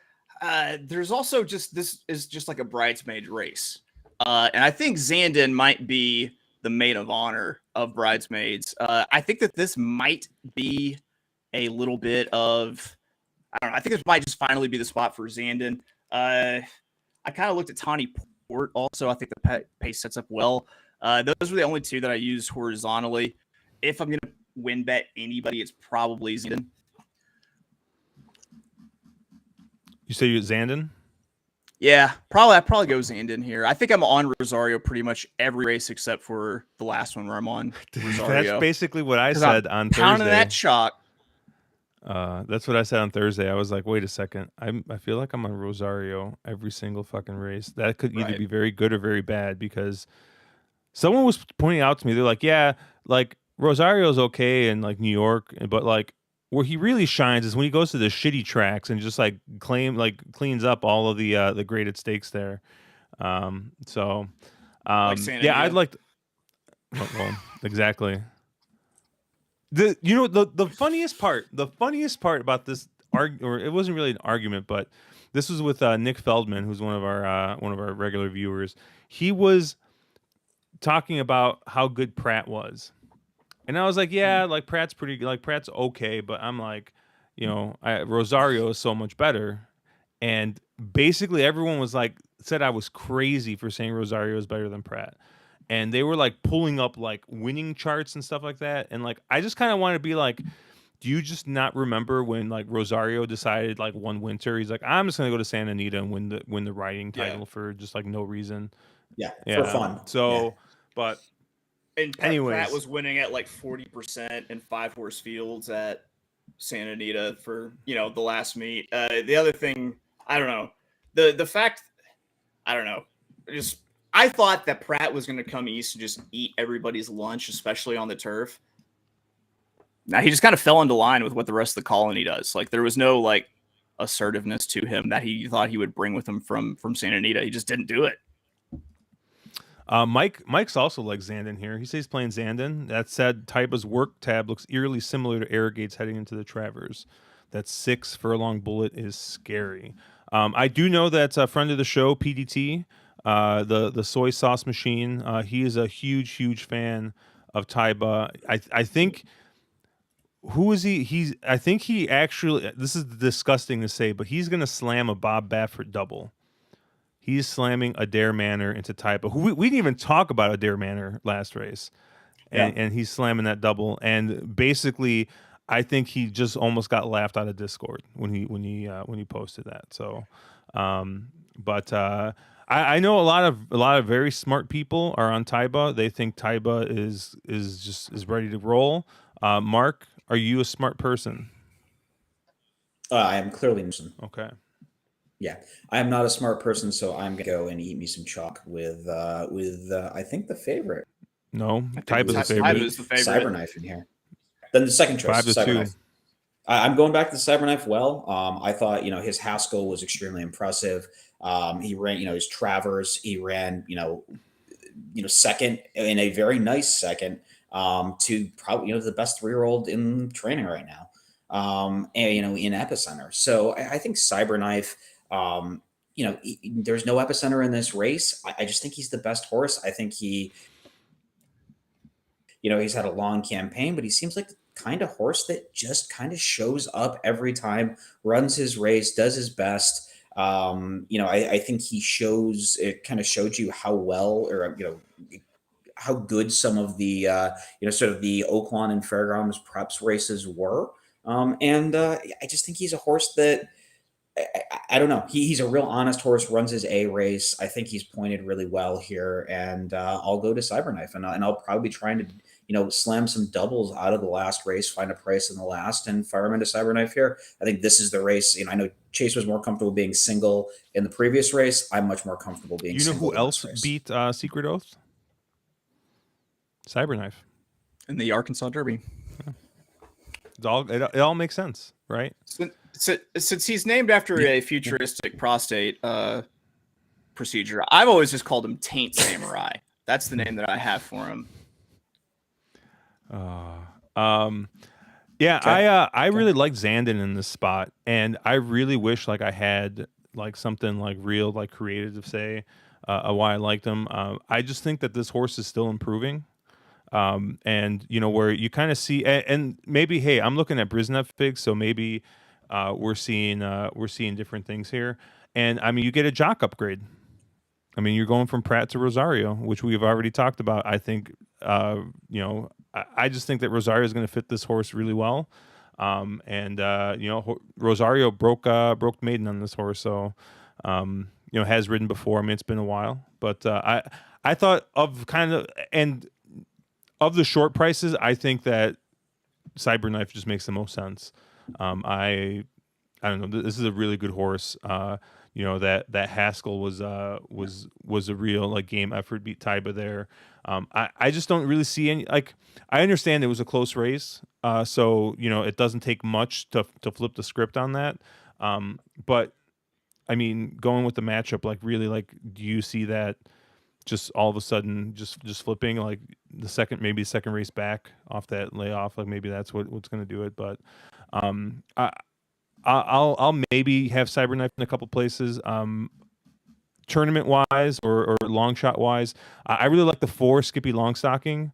There's also this is just like a bridesmaid race. And I think Zandon might be the maid of honor of bridesmaids. I think that this might be a little bit of, I don't know. I think this might just finally be the spot for Zandon. I kind of looked at Tawny Port also. I think the pace sets up well. Those were the only two that I used horizontally. If I'm going to win bet anybody, it's probably Zandon. You say you're Zandon? Yeah, I'd probably go Zandon here. I think I'm on Rosario pretty much every race except for the last one where I'm on Rosario. That's basically what I said on Thursday. Pounding that chalk. That's what I said on Thursday. I was like, wait a second. I feel like I'm on Rosario every single fucking race. That could either be very good or very bad because someone was pointing out to me, they're like, yeah, Rosario's okay in New York, but where he really shines is when he goes to the shitty tracks and just cleans up all of the graded stakes there. Yeah, I'd like to, well, exactly. The funniest part about this or it wasn't really an argument, but this was with Nick Feldman, who's one of our regular viewers. He was talking about how good Pratt was. And I was like, yeah, Pratt's Pratt's okay, but I'm like, Rosario is so much better. And basically everyone was said I was crazy for saying Rosario is better than Pratt. and they were like pulling up like winning charts and stuff like that. And like I just kind of want to be like, do you just not remember when like Rosario decided like one winter he's like, I'm just gonna go to Santa Anita and win the riding title for just like no reason. Yeah, for Yeah. fun. So, but And Pratt anyways, was winning at like 40% in 5-horse fields at Santa Anita for the last meet. The other thing, I don't know, the fact, I don't know, just I thought that Pratt was going to come east and just eat everybody's lunch, especially on the turf. Now he just kind of fell into line with what the rest of the colony does. Like there was no like assertiveness to him that he thought he would bring with him from Santa Anita. He just didn't do it. Mike's also like Zandon here. He says he's playing Zandon. That said, Taiba's work tab looks eerily similar to Arrogate's heading into the Travers. That 6 furlong bullet is scary. I do know that a friend of the show, PDT, the soy sauce machine, he is a huge fan of Taiba. I think who is he? I think he actually, this is disgusting to say, but he's gonna slam a Bob Baffert double. He's slamming Adair Manor into Taiba. Who we didn't even talk about Adair Manor last race, and he's slamming that double. And basically, I think he just almost got laughed out of Discord when he posted that. So, I know a lot of very smart people are on Taiba. They think Taiba is ready to roll. Mark, are you a smart person? I am clearly Okay. Yeah, I am not a smart person, so I'm gonna go and eat me some chalk with I think the favorite. No, Taiba's the favorite. Taiba's the favorite. Cyberknife in here. Then the second choice, 5-2. Cyberknife. I'm going back to Cyberknife. Well, I thought his Haskell was extremely impressive. He ran his Travers. He ran second in a very nice second to probably the best 3-year-old in training right now. And in Epicenter. So I think Cyberknife. There's no Epicenter in this race. I just think he's the best horse. I think he's had a long campaign, but he seems like the kind of horse that just kind of shows up every time, runs his race, does his best. I think it kind of showed you how well, or how good some of the sort of the Oaklawn and Fairgrounds preps races were. I just think he's a horse that I don't know. He's a real honest horse, runs his A race. I think he's pointed really well here, and I'll go to Cyberknife, and I'll probably be trying to slam some doubles out of the last race, find a price in the last, and fire him into Cyberknife here. I think this is the race. I know Chase was more comfortable being single in the previous race. I'm much more comfortable being. You know single who else beat Secret Oath? Cyberknife in the Arkansas Derby. Yeah. It all makes sense, right? Since he's named after a futuristic prostate procedure, I've always just called him Taint Samurai. That's the name that I have for him. Yeah, okay. I really like Zandon in this spot, and I really wish like I had like something like real like creative to say why I liked him. I just think that this horse is still improving. And where you kind of see, and maybe, hey, I'm looking at Brisnev figs, so maybe we're seeing different things here. And I mean, you get a jock upgrade. I mean, you're going from Pratt to Rosario, which we've already talked about. I think, I just think that Rosario is going to fit this horse really well. Rosario broke maiden on this horse, so has ridden before. I mean, it's been a while, but I thought of kind of of the short prices, I think that Cyberknife just makes the most sense. I don't know. This is a really good horse. That Haskell was a real like game effort, beat Taiba there. I just don't really see any, like, I understand it was a close race. So it doesn't take much to flip the script on that. But I mean, going with the matchup, like really, like, do you see that just all of a sudden just flipping, like the second race back off that layoff, like maybe that's what's going to do it. But I'll maybe have Cyberknife in a couple places. Tournament wise or long shot wise, I really like the 4 Skippy Longstocking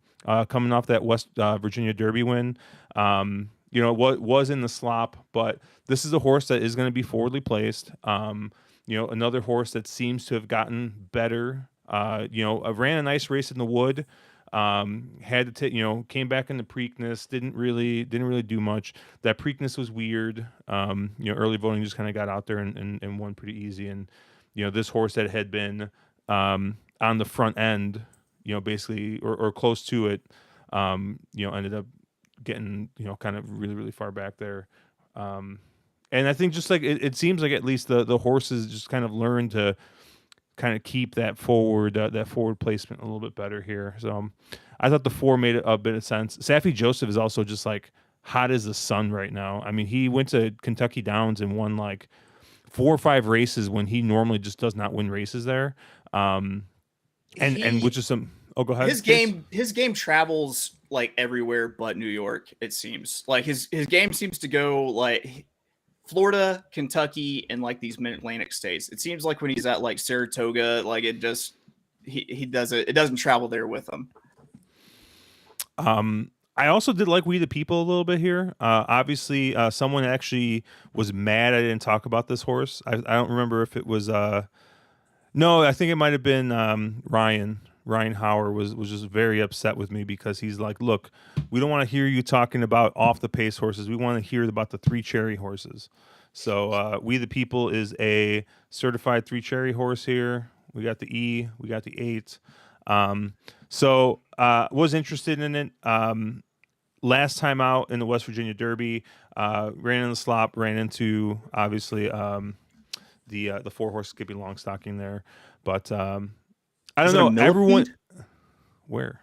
coming off that West Virginia Derby win. What was in the slop, but this is a horse that is going to be forwardly placed. Another horse that seems to have gotten better ran a nice race in the wood. Had to came back in the Preakness. Didn't really do much. That Preakness was weird. Early voting just kind of got out there and won pretty easy. And this horse that had been on the front end, basically or close to it, ended up getting kind of really really far back there. And I think just like it seems like at least the horses just kind of learned to kind of keep that forward placement a little bit better here. So I thought the 4 made a bit of sense. Safi Joseph is also just like hot as the sun right now. I mean, he went to Kentucky Downs and won like 4 or 5 races when he normally just does not win races there. And which is some. Oh, go ahead. His game travels like everywhere but New York. It seems like his game seems to go like Florida, Kentucky, and like these mid-Atlantic states. It seems like when he's at like Saratoga, like it just he does it. It doesn't travel there with him. I also did like We the People a little bit here. Obviously, someone actually was mad I didn't talk about this horse. I don't remember if it was. No, I think it might have been Ryan. Ryan Hauer was just very upset with me because he's like, look, we don't want to hear you talking about off the pace horses. We want to hear about the 3 cherry horses. So We the People is a certified 3 cherry horse here. We got the E, we got the 8. So was interested in it. Last time out in the West Virginia Derby, ran in the slop, ran into obviously the 4-horse Skippy Longstocking there, but I don't know. Everyone, where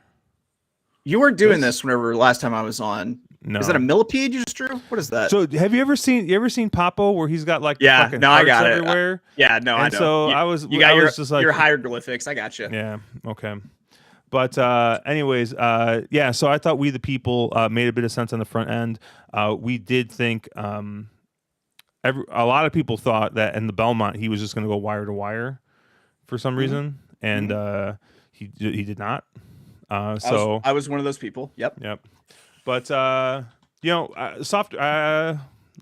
you were doing this whenever last time I was on. No, is that a millipede you just drew? What is that? So have you ever seen Papo where he's got like I got it everywhere? I know. So I was just like your hieroglyphics. I got you. Yeah. Okay. But anyways, yeah. So I thought We the People made a bit of sense on the front end. We did think a lot of people thought that in the Belmont he was just going to go wire to wire for some reason, and he did not. So I was one of those people. Yep. But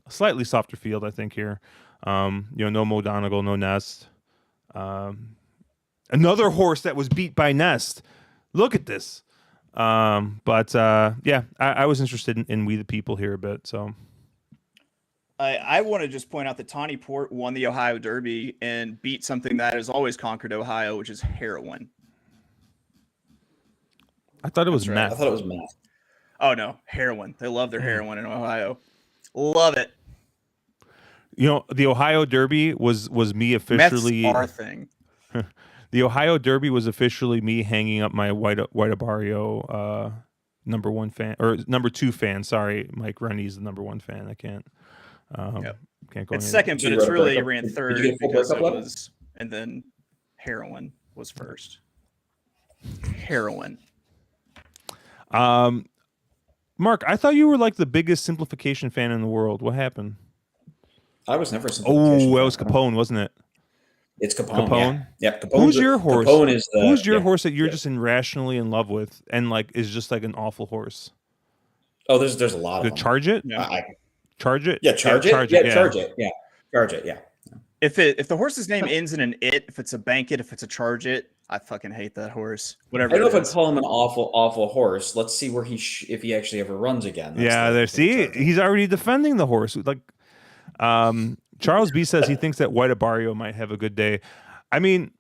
slightly softer field, I think here. No Mo Donegal, no Nest. Another horse that was beat by Nest. Look at this. But I was interested in We the People here a bit. So I want to just point out that Tawny Port won the Ohio Derby and beat something that has always conquered Ohio, which is heroin. I thought it was meth. I thought it was meth. Oh no, heroin. They love their heroin in Ohio. Love it. The Ohio Derby was me officially. Meth's our thing. The Ohio Derby was officially me hanging up my White Barrio number 1 fan or number 2 fan. Sorry, Mike Rennie's the number 1 fan. I can't. Can't go. It's second, but it's really ran third because it was, and then heroin was first. Heroin. Mark, I thought you were like the biggest simplification fan in the world. What happened? I was never a simplification. Oh, that was Capone, wasn't it? It's Capone. Capone? Yeah. Capone. Who's your horse? Capone is who's your horse that you're just irrationally in love with and like is just like an awful horse? Oh, there's a lot of them. Charge It? Yeah. Charge It? Yeah, Charge It. Charge It. Yeah. Charge It. Yeah. If the horse's name ends in an it, if it's a bank it, if it's a charge it, I fucking hate that horse. Whatever. I don't know if I'd call him an awful horse. Let's see where if he actually ever runs again. He's already defending the horse. Like, Charles B says he thinks that White Barrio might have a good day. I mean,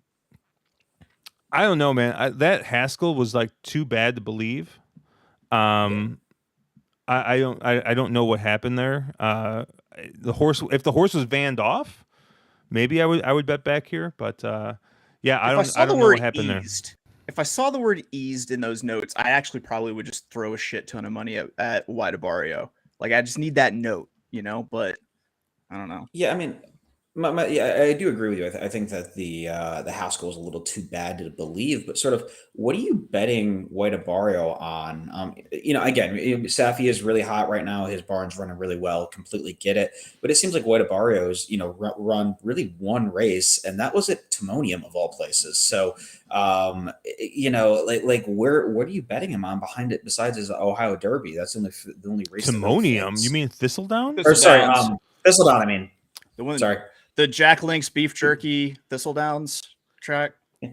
I don't know, man. That Haskell was like too bad to believe. I don't know what happened there. If the horse was vanned off, maybe I would bet back here, but I don't know what happened there. If I saw the word eased in those notes, I actually probably would just throw a shit ton of money at White Barrio. Like I just need that note, but I don't know. Yeah, I mean, I do agree with you. I think that the Haskell is a little too bad to believe, but sort of, what are you betting White Barrio on? Again, Safi is really hot right now. His barn's running really well. Completely get it, but it seems like White Barrio's run really one race, and that was at Timonium of all places. So, what are you betting him on behind it besides his Ohio Derby? That's the only race. Timonium? You mean Thistledown? Or sorry, Thistledown. I mean, the one. Sorry. The Jack Link's beef jerky Thistledowns track.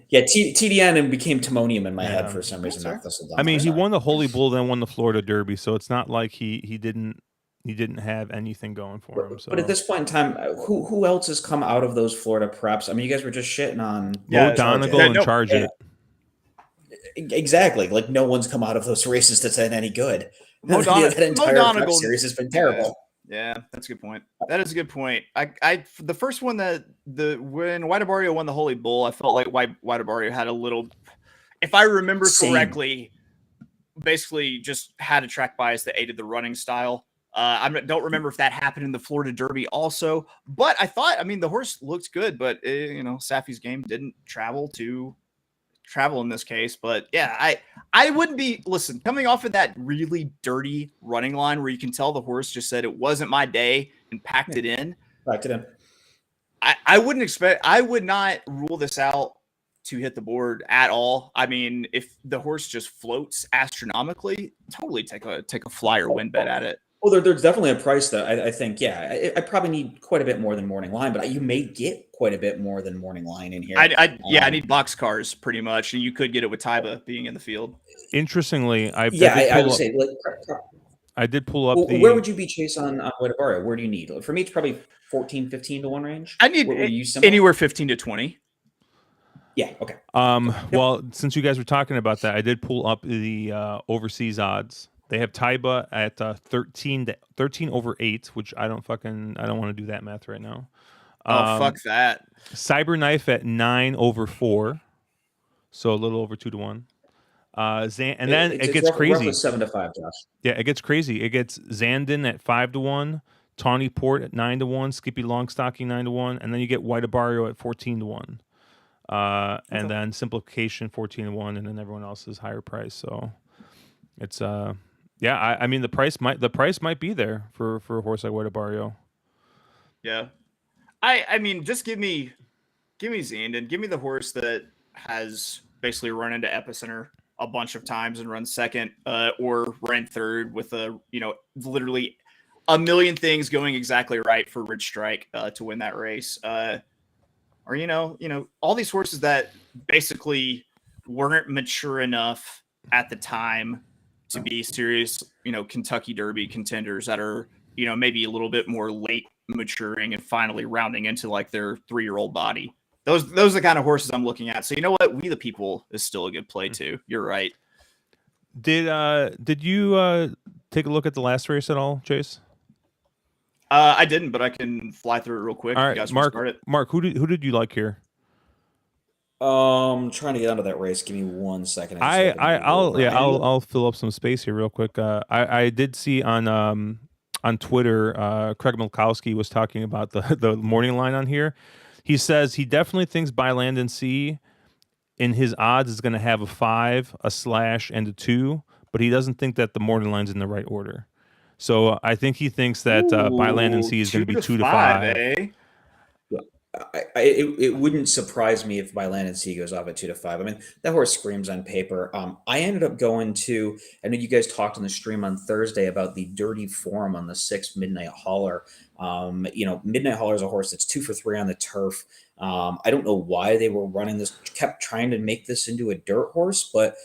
Yeah, TDN and became Timonium in my head Yeah. for some reason. That's Not Thistledown. I mean, he Sorry. won the Holy Bull, then won the Florida Derby, so it's not like he didn't have anything going for him. But at So this point in time, who else has come out of those Florida preps? I mean, you guys were just shitting on Mo Yeah, Charge Donegal It. and no, Charge Yeah, It. exactly. Like no one's come out of those races that's been any good. That Mo entire prep Donegal. series has been Yeah, terrible. yeah, that's a good point. That is a good point. The first one when Whiteabario won the Holy Bull, I felt like Whiteabario had a little, if I remember Same. correctly, basically just had a track bias that aided the running style. I don't remember if that happened in the Florida Derby also, but I mean, the horse looked good, but Safi's game didn't travel in this case. But yeah, I wouldn't be, listen, coming off of that really dirty running line where you can tell the horse just said it wasn't my day and packed it in. Back it in. I would not rule this out to hit the board at all. I mean, if the horse just floats astronomically, totally take a flyer win bet at it. Well, there's definitely a price that I think, yeah, I probably need quite a bit more than morning line, but you may get quite a bit more than morning line in here. I need box cars pretty much, and you could get it with Taiba being in the field. Interestingly, I would say, like, I did pull up where would you be chase on Whiteabario? Where do you need? For me, it's probably 14, 15 to 1 range. I need anywhere 15 to 20. Yeah. Okay. Well, since you guys were talking about that, I did pull up the overseas odds. They have Taiba at 13 over 8, which I don't want to do that math right now. Fuck that. Cyberknife at 9 over 4, so a little over 2 to 1. Then it gets crazy. Roughly 7 to 5, Josh. Yeah, it gets crazy. It gets Zandon at 5 to 1, Tawny Port at 9 to 1, Skippy Longstocking 9 to 1, and then you get Whiteabario at 14 to 1. And then Simplification 14 to 1, and then everyone else is higher price. So it's I mean the price might be there for a horse like Whiteabario. Yeah. I mean, just give me Zandon. Give me the horse that has basically run into Epicenter a bunch of times and run second, or ran third with literally a million things going exactly right for Rich Strike to win that race. Or all these horses that basically weren't mature enough at the time to be serious, Kentucky Derby contenders that are, maybe a little bit more late maturing and finally rounding into like their 3-year-old body. Those are the kind of horses I'm looking at. So you know what? We the People is still a good play too. You're right. Did you take a look at the last race at all, Chase? I didn't, but I can fly through it real quick. All If right, you guys Mark. start it. Mark, who did you like here? Trying to get onto that race. Give me 1 second. I'll fill up some space here real quick. I did see on Twitter, Craig Milkowski was talking about the morning line on here. He says he definitely thinks By Land and Sea in his odds is going to have a 5, a slash, and a 2, but he doesn't think that the morning line's in the right order. So I think he thinks that By Land and Sea is going to be 2 to 5. Eh? It wouldn't surprise me if By Land and Sea goes off at 2 to 5. I mean, that horse screams on paper. I ended up going to, I know you guys talked on the stream on Thursday about the dirty form on the 6th Midnight Hauler. Midnight Hauler is a horse that's 2 for 3 on the turf. I don't know why they were running this, kept trying to make this into a dirt horse, but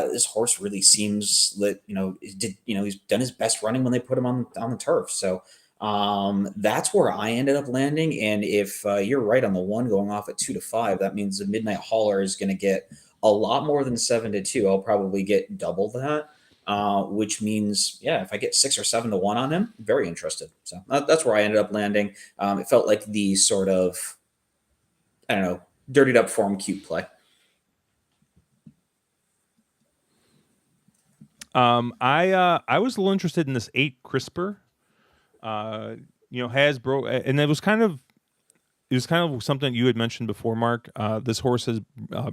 this horse really seems that, he's done his best running when they put him on the turf. So that's where I ended up landing. And if you're right on the one going off at 2 to 5, that means the Midnight Hauler is going to get a lot more than 7 to 2. I'll probably get double that, which means, if I get 6 or 7 to 1 on him, very interested. So that's where I ended up landing. It felt like the sort of, I don't know, dirtied up form cute play. I was a little interested in this 8 Crisper. Has broke, and it was kind of something you had mentioned before, Mark. This horse has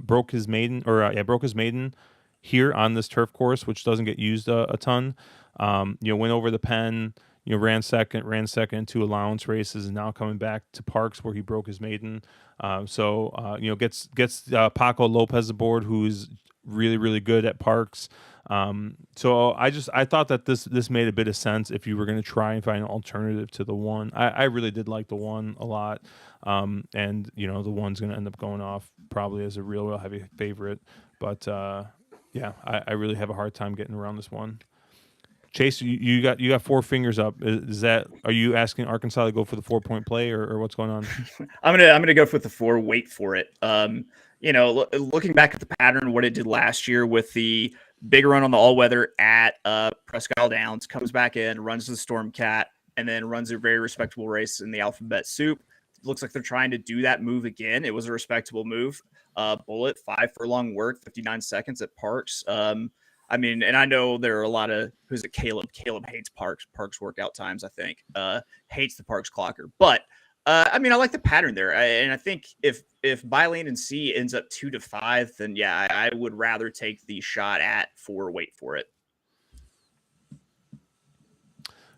broke his maiden here on this turf course, which doesn't get used a ton. Went over the pen, ran second in 2 allowance races, and now coming back to Parx where he broke his maiden. Gets Paco Lopez aboard, who's really, really good at Parx. So I thought that this made a bit of sense if you were going to try and find an alternative to the one. I really did like the one a lot. And the one's going to end up going off probably as a real heavy favorite. But yeah, I really have a hard time getting around this one. Chase, you got 4 fingers up. Are you asking Arkansas to go for the 4-point play or what's going on? I'm gonna go with the 4. Wait for it. Looking back at the pattern, what it did last year with the big run on the all weather at Presque Isle Downs, comes back in, runs the Stormcat, and then runs a very respectable race in the Alphabet Soup. Looks like they're trying to do that move again. It was a respectable move. Bullet 5 furlong work, 59 seconds at Parx. And I know there are a lot of Caleb. Caleb hates Parx workout times. I think hates the Parx clocker, but I like the pattern there, and I think if Bylane and C ends up 2-5, then yeah, I would rather take the shot at 4. Wait for it.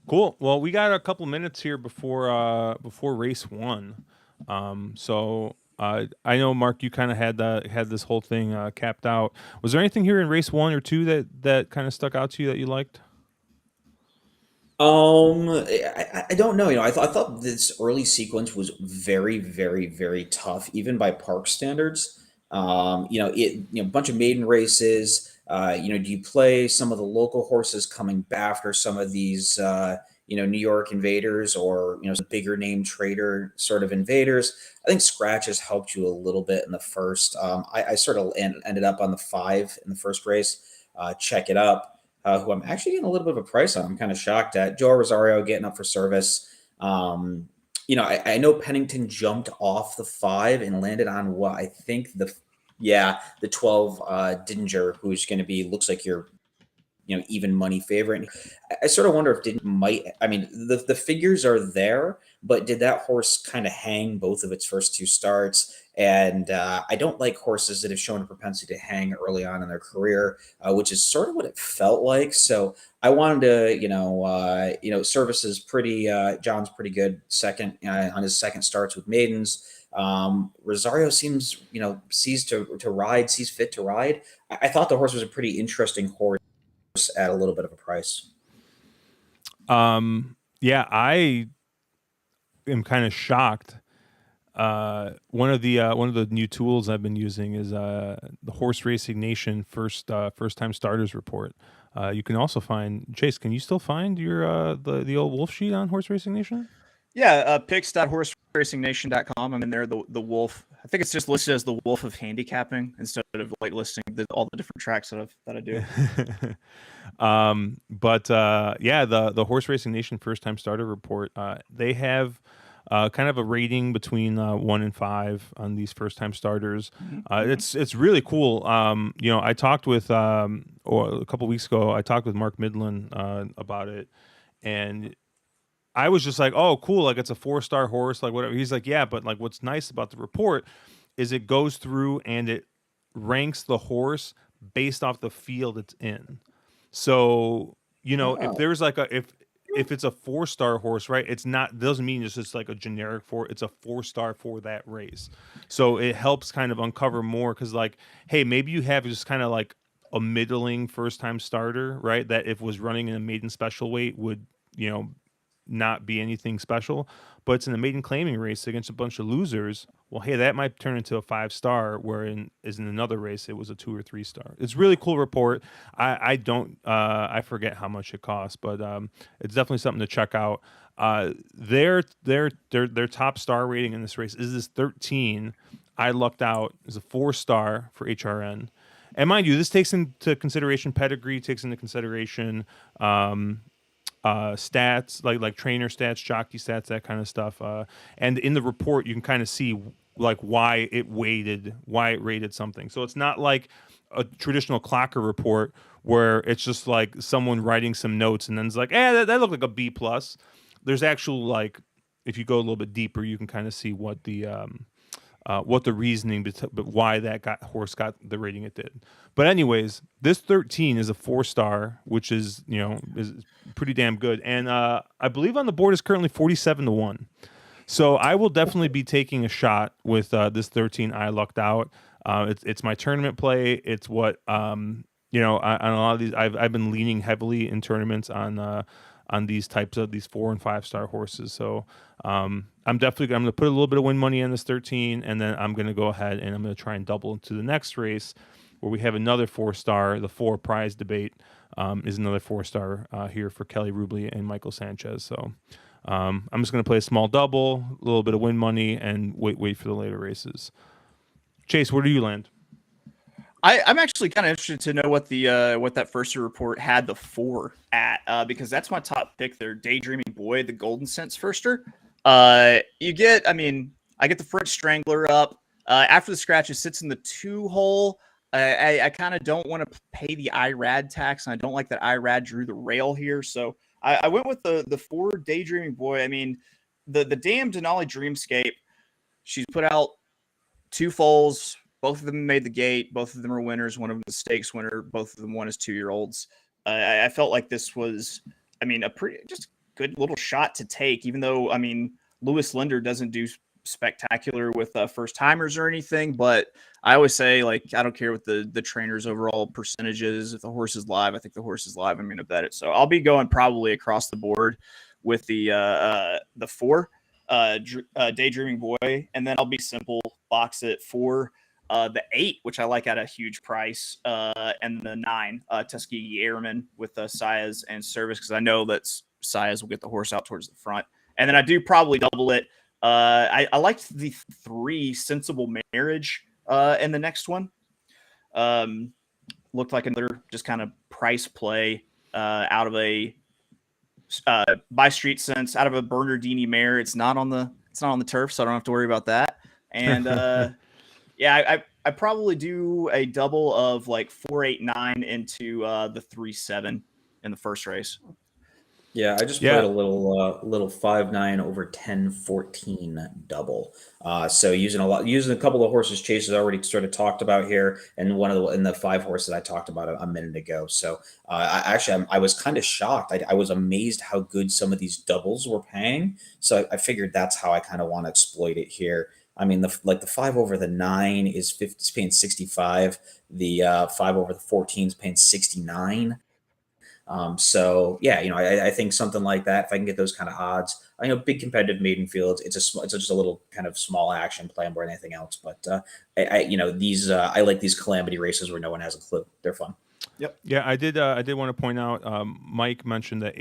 Cool. Well, we got a couple minutes here before race 1. I know, Mark, you kind of had this whole thing capped out. Was there anything here in race 1 or 2 that kind of stuck out to you that you liked? I don't know. I thought this early sequence was very, very, very tough, even by Park standards. A bunch of maiden races. Do you play some of the local horses coming back after some of these, New York invaders or, some bigger name trader sort of invaders? I think scratches helped you a little bit in the first. I sort of ended up on the 5 in the first race. Check It Up. Who I'm actually getting a little bit of a price on. I'm kind of shocked at Joe Rosario getting up for service. I know Pennington jumped off the 5 and landed on what I think the 12 Dinger, who's going to be, looks like your even money favorite. I sort of wonder if the figures are there, but did that horse kind of hang both of its first 2 starts? And I don't like horses that have shown a propensity to hang early on in their career, which is sort of what it felt like. So I wanted to, Service is pretty, John's pretty good second on his second starts with maidens. Rosario seems, sees fit to ride. I thought the horse was a pretty interesting horse at a little bit of a price. I am kind of shocked. One of the new tools I've been using is the Horse Racing Nation first time starters report. You can also find, Chase, can you still find your the old wolf sheet on Horse Racing Nation? Yeah, picks.horseracingnation.com. I'm in there. The wolf. I think it's just listed as the wolf of handicapping instead of like listing all the different tracks that I do. The Horse Racing Nation first time starter report. They have kind of a rating between 1 and 5 on these first time starters. It's really cool. I talked with a couple weeks ago. I talked with Mark Midland about it, and I was just like, oh, cool. Like, it's a 4-star horse, like whatever. He's like, yeah, but like what's nice about the report is it goes through and it ranks the horse based off the field it's in. So, if there's like if it's a 4-star horse, right, doesn't mean it's just like a generic 4, it's a 4-star for that race. So it helps kind of uncover more, because like, hey, maybe you have just kind of like a middling first time starter, right, that if was running in a maiden special weight would, not be anything special, but it's in a maiden claiming race against a bunch of losers. Well, hey, that might turn into a 5-star, where in another race it was a 2 or 3-star. It's really cool report. I forget how much it costs, but it's definitely something to check out. Their top star rating in this race is this 13. I lucked out is a 4-star for HRN, and mind you, this takes into consideration pedigree, takes into consideration stats like trainer stats, jockey stats, that kind of stuff. And in the report, you can kind of see like why it rated something. So it's not like a traditional clocker report where it's just like someone writing some notes and then it's like, that looked like a B+. There's actual, like, if you go a little bit deeper, you can kind of see what the reasoning, but why that horse got the rating it did. But anyways, this 13 is a 4-star, which is is pretty damn good, and I believe on the board is currently 47-1. So I will definitely be taking a shot with this 13. I lucked out. It's my tournament play. It's what on a lot of these I've been leaning heavily in tournaments on these types of these 4 and 5 star horses. So I'm going to put a little bit of win money in this 13, and then I'm going to go ahead and I'm going to try and double into the next race where we have another 4 star. The 4 prize debate is another 4 star here for Kelly Rubley and Michael Sanchez. So I'm just going to play a small double, a little bit of win money, and wait for the later races. Chase, where do you land? I'm actually kind of interested to know what the what that first report had the 4 at because that's my top pick there. Daydreaming Boy, the Golden Sense firster. You get, I get the French Strangler up after the scratch. It sits in the 2 hole. I kind of don't want to pay the IRAD tax, and I don't like that IRAD drew the rail here. So I went with the 4 Daydreaming Boy. The damn Denali Dreamscape. She's put out 2 foals. Both of them made the gate. Both of them are winners. One of them is a stakes winner. Both of them won as 2-year-olds. I felt like this was, a pretty just good little shot to take, even though, Lewis Linder doesn't do spectacular with first timers or anything. But I always say, I don't care what the trainer's overall percentages. If the horse is live, I think the horse is live. I'm going to bet it. So I'll be going probably across the board with the 4 Daydreaming Boy, and then I'll be simple, box it for the 8, which I like at a huge price, and the 9 Tuskegee Airman with Sias and Service, because I know that Sias will get the horse out towards the front, and then I do probably double it. I liked the 3 Sensible Marriage in the next one. Looked like another just kind of price play out of a by Street Sense, out of a Bernardini mare. It's not on the turf, so I don't have to worry about that. And yeah, I probably do a double of 4-8-9 into the 3-7 in the first race. Yeah, I just played a little 5-9 over 10-14 double. So using a couple of horses Chase has already sort of talked about here, and in the 5 horses I talked about a minute ago. So I was kind of shocked. I was amazed how good some of these doubles were paying. So I figured that's how I kind of want to exploit it here. The 5 over the 9 is paying 65. The 5 over the 14 is paying 69. So yeah, I think something like that, if I can get those kind of odds, big competitive maiden fields, it's just a little kind of small action play more than anything else. But I like these calamity races where no one has a clue. They're fun. Yep. Yeah, I did want to point out. Mike mentioned that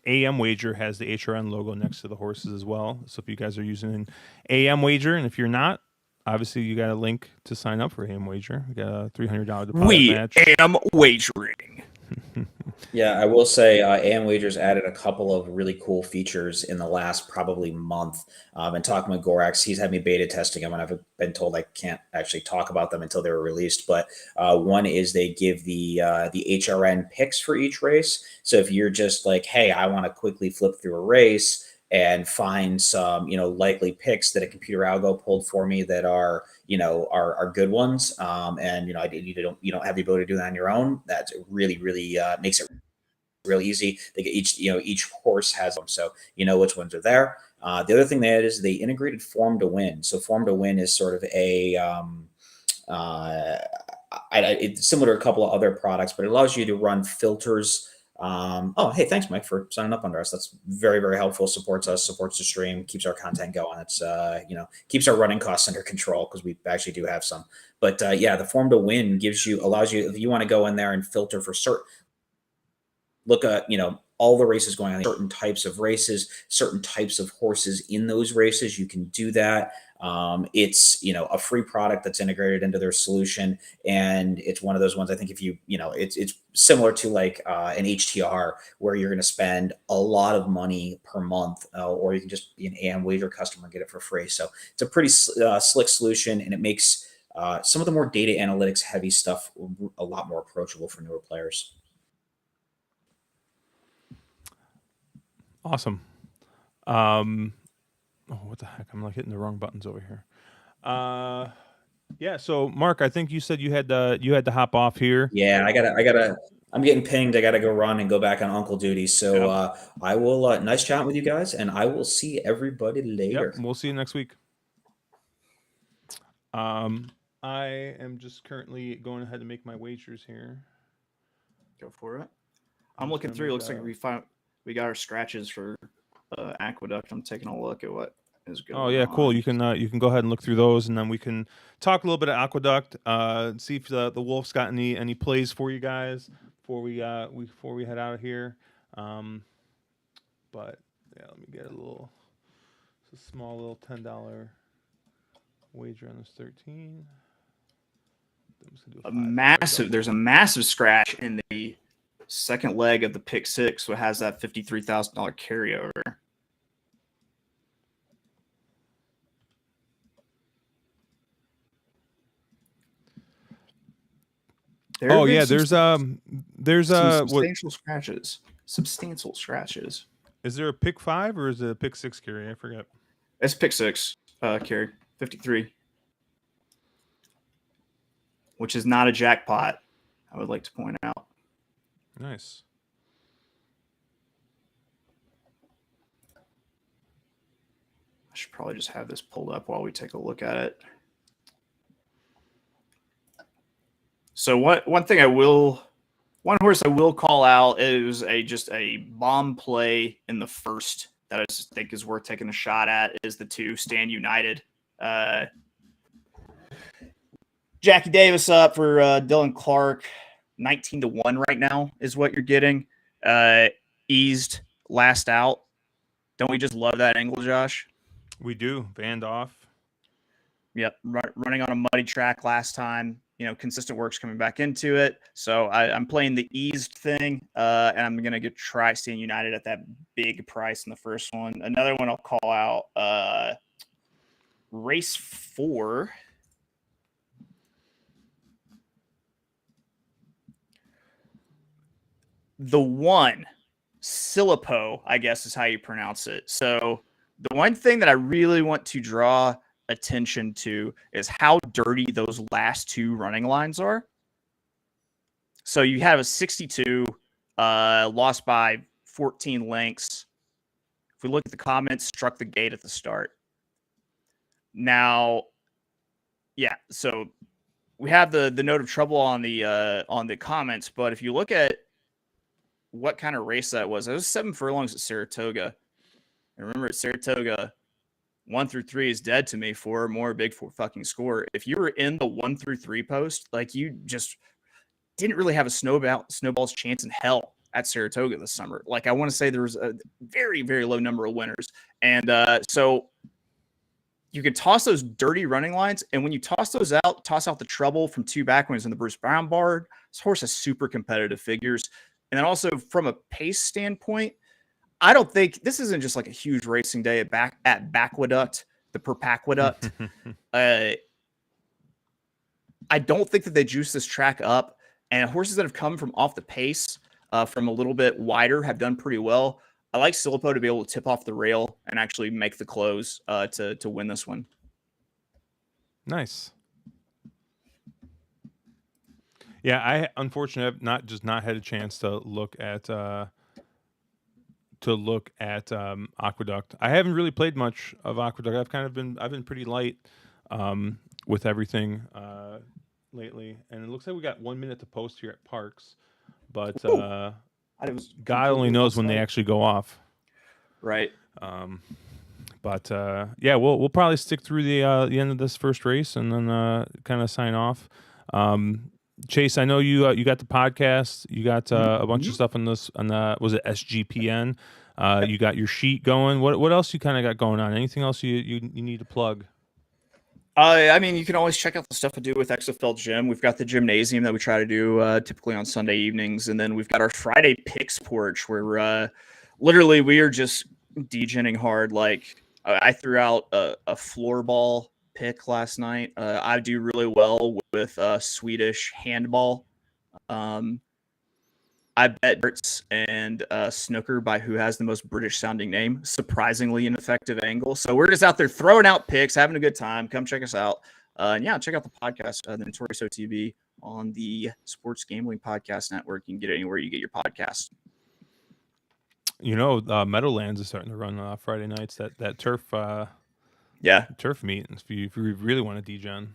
AM Wager has the HRN logo next to the horses as well. So if you guys are using an AM Wager, and if you're not, obviously you got a link to sign up for AM Wager. You got a $300 deposit match. We am wagering. Yeah, I will say AM Wagers added a couple of really cool features in the last probably month. And talking with Gorax, he's had me beta testing them, and I've been told I can't actually talk about them until they were released. But one is they give the HRN picks for each race. So if you're just like, hey, I want to quickly flip through a race and find some, likely picks that a computer algo pulled for me that are good ones. And you don't have the ability to do that on your own. That really, really makes it really easy. They get each horse has them, so you know which ones are there. The other thing they had is they integrated Form to Win. So Form to Win is sort of a it's similar to a couple of other products, but it allows you to run filters. Hey, thanks, Mike, for signing up under us. That's very, very helpful. Supports us, supports the stream, keeps our content going. It's keeps our running costs under control, because we actually do have some. But the Form to Win allows you, if you want to go in there and filter for certain, look at all the races going on, certain types of races, certain types of horses in those races. You can do that. It's a free product that's integrated into their solution, and it's one of those ones. I think if it's similar to like an HTR, where you're going to spend a lot of money per month, or you can just be an AM Wager customer and get it for free. So it's a pretty slick solution, and it makes some of the more data analytics heavy stuff a lot more approachable for newer players. Awesome. What the heck? I'm hitting the wrong buttons over here. Yeah. So Mark, I think you said you had to hop off here. Yeah, I'm getting pinged. I gotta go run and go back on uncle duty. So I will. Nice chatting with you guys, and I will see everybody later. Yep, we'll see you next week. I am just currently going ahead and make my wagers here. Go for it. I'm I'm just looking gonna through. make Looks like we got our scratches for Aqueduct. I'm taking a look at what is going on. Oh yeah, cool. You can go ahead and look through those, and then we can talk a little bit of Aqueduct. See if the Wolves got any plays for you guys before we head out of here. But yeah, let me get a small little $10 wager on this 13. There's a massive scratch in the second leg of the pick six, which has that $53,000 carryover. There's some what substantial scratches. is there a pick 5 or is it a pick 6 carry? I forget. It's pick six carry 53, which is not a jackpot. I would like to point out. Nice. I should probably just have this pulled up while we take a look at it. So one horse I will call out is just a bomb play in the first that I just think is worth taking a shot at is the 2 Stand United. Jackie Davis up for Dylan Clark, 19-1 right now is what you're getting. Eased last out. Don't we just love that angle, Josh? We do. Van off. Yep, running on a muddy track last time. Consistent work's coming back into it. So I'm playing the eased thing, and I'm going to try Stand United at that big price in the first one. Another one I'll call out, race 4. The 1, Silipo, I guess is how you pronounce it. So the one thing that I really want to draw attention to is how dirty those last 2 running lines are. So you have a 62, lost by 14 lengths. If we look at the comments, struck the gate at the start. Now, yeah, so we have the note of trouble on the comments, but if you look at what kind of race that was, it was 7 furlongs at Saratoga. And remember, at Saratoga, 1 through 3 is dead to me. 4 or more, big for fucking score. If you were in the 1 through 3 post, like you just didn't really have a snowball's chance in hell at Saratoga this summer. Like I want to say there was a very, very low number of winners. And so you can toss those dirty running lines. And when you toss out the trouble from 2 back wins in the Bruce Brown Bard, this horse has super competitive figures. And then also from a pace standpoint, I don't think this isn't just like a huge racing day at Bacqueduct, the Perpaqueduct. I don't think that they juice this track up. And horses that have come from off the pace, from a little bit wider, have done pretty well. I like Silipo to be able to tip off the rail and actually make the close to win this one. Nice. Yeah, I unfortunately have not had a chance to look at Aqueduct. I haven't really played much of Aqueduct. I've been pretty light with everything lately, and it looks like we got 1 minute to post here at Parx, but God only knows when they actually go off. Right. But yeah, we'll probably stick through the end of this first race and then kind of sign off. Chase, I know you got the podcast. You got a bunch of stuff on this was it SGPN? You got your sheet going. What else you kind of got going on? Anything else you need to plug? I mean, you can always check out the stuff I do with XFL Gym. We've got the gymnasium that we try to do typically on Sunday evenings, and then we've got our Friday picks porch where literally we are just degenning hard. Like I threw out a floor ball pick last night. I do really well with Swedish handball. I bet darts and snooker by who has the most British sounding name. Surprisingly an effective angle. So we're just out there throwing out picks, having a good time. Come check us out. And yeah, check out the podcast, the Notorious OTB on the Sports Gambling Podcast Network. You can get it anywhere you get your podcast. Meadowlands is starting to run Friday nights. That turf, turf meet. If you really want to degen.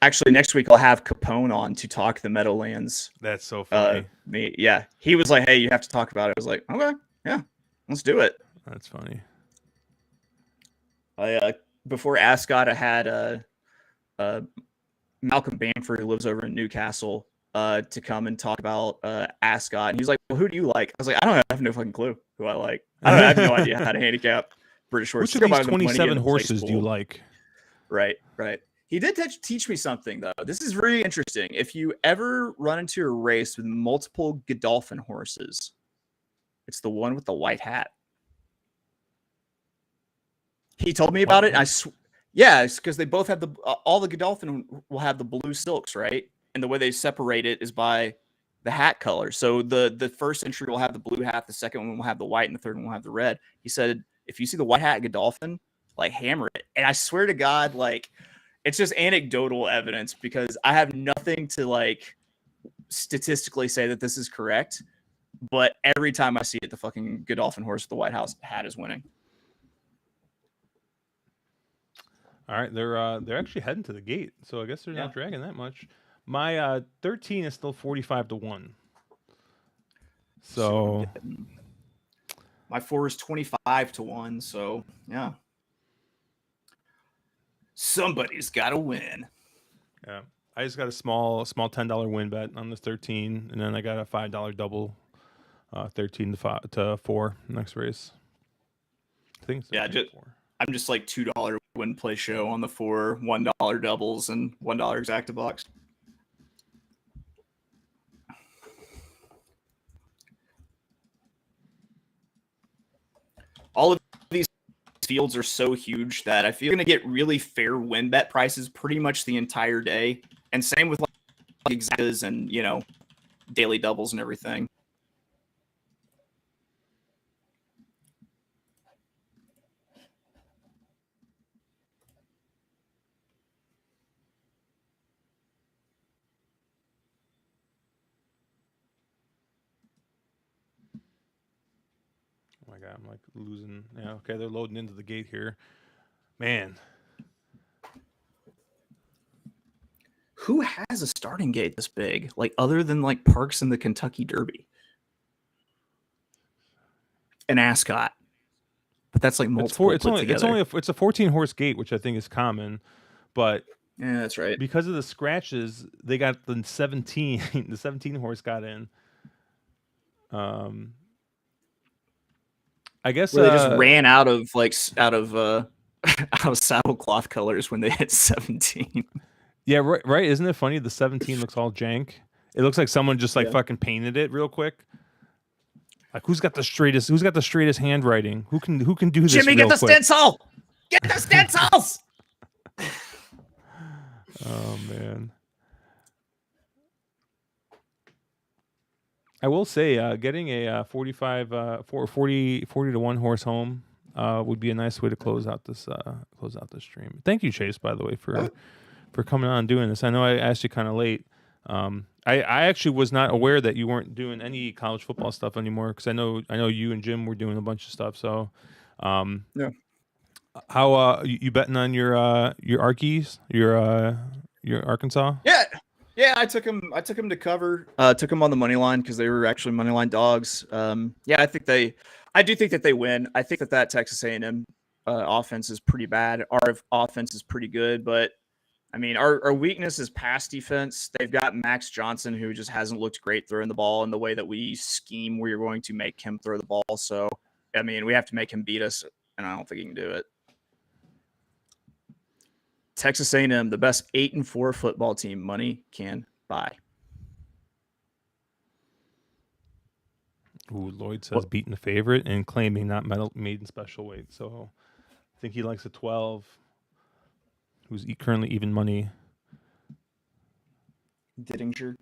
Actually, next week I'll have Capone on to talk the Meadowlands. That's so funny. He was like, "Hey, you have to talk about it." I was like, "Okay, yeah, let's do it." That's funny. Before Ascot, I had Malcolm Bamford, who lives over in Newcastle, to come and talk about Ascot. And he was like, "Well, who do you like?" I was like, I have no fucking clue who I like. I have no idea how to handicap British horses. Which of these 27 horses do you like? Right. He did teach me something, though. This is really interesting. If you ever run into a race with multiple Godolphin horses, it's the one with the white hat. He told me about it. Yeah, it's because they both have all the Godolphin will have the blue silks, right? And the way they separate it is by the hat color. So the first entry will have the blue hat, the second one will have the white, and the third one will have the red. He said, if you see the white hat Godolphin, like hammer it. And I swear to God, like it's just anecdotal evidence because I have nothing to like statistically say that this is correct. But every time I see it, the fucking Godolphin horse with the white house hat is winning. All right, they're actually heading to the gate, so I guess they're not dragging that much. My 13 is still 45-1. So my 4 is 25-1. So yeah, somebody's got to win. Yeah, I just got a small $10 win bet on this 13, and then I got a $5 double, 13 to 4 next race. I think it's I'm just like $2 win play show on the 4 $1 doubles and $1 exacta box. All of these fields are so huge that I feel you're going to get really fair win bet prices pretty much the entire day. And same with like exactas and, daily doubles and everything. Oh my God, I'm like losing. Yeah, okay, they're loading into the gate here. Man. Who has a starting gate this big? Like other than like Parx and the Kentucky Derby? An Ascot. But that's like multiple. It's a 14 horse gate, which I think is common, but yeah, that's right. Because of the scratches, they got the 17. The 17 horse got in. I guess they just ran out of saddlecloth colors when they hit 17. Yeah, right. Isn't it funny? The 17 looks all jank. It looks like someone just fucking painted it real quick. Like who's got the straightest handwriting? Who can do this? Jimmy, get the stencil! Get the stencils! Oh man. I will say, getting a 40-1 horse home would be a nice way to close out this stream. Thank you, Chase, by the way, for coming on and doing this. I know I asked you kind of late. I actually was not aware that you weren't doing any college football stuff anymore because I know you and Jim were doing a bunch of stuff. So, yeah. How you betting on your Arkies, your Arkansas? Yeah, I took him to cover. Took him on the money line because they were actually money line dogs. I do think that they win. I think that Texas A&M offense is pretty bad. Our offense is pretty good, but I mean, our weakness is pass defense. They've got Max Johnson, who just hasn't looked great throwing the ball in the way that we scheme. We're going to make him throw the ball. So, I mean, we have to make him beat us, and I don't think he can do it. Texas A&M, the best 8-4 football team money can buy. Ooh, Lloyd says beating the favorite and claiming not made in special weight. So I think he likes a 12. Who's currently even money. Dittinger.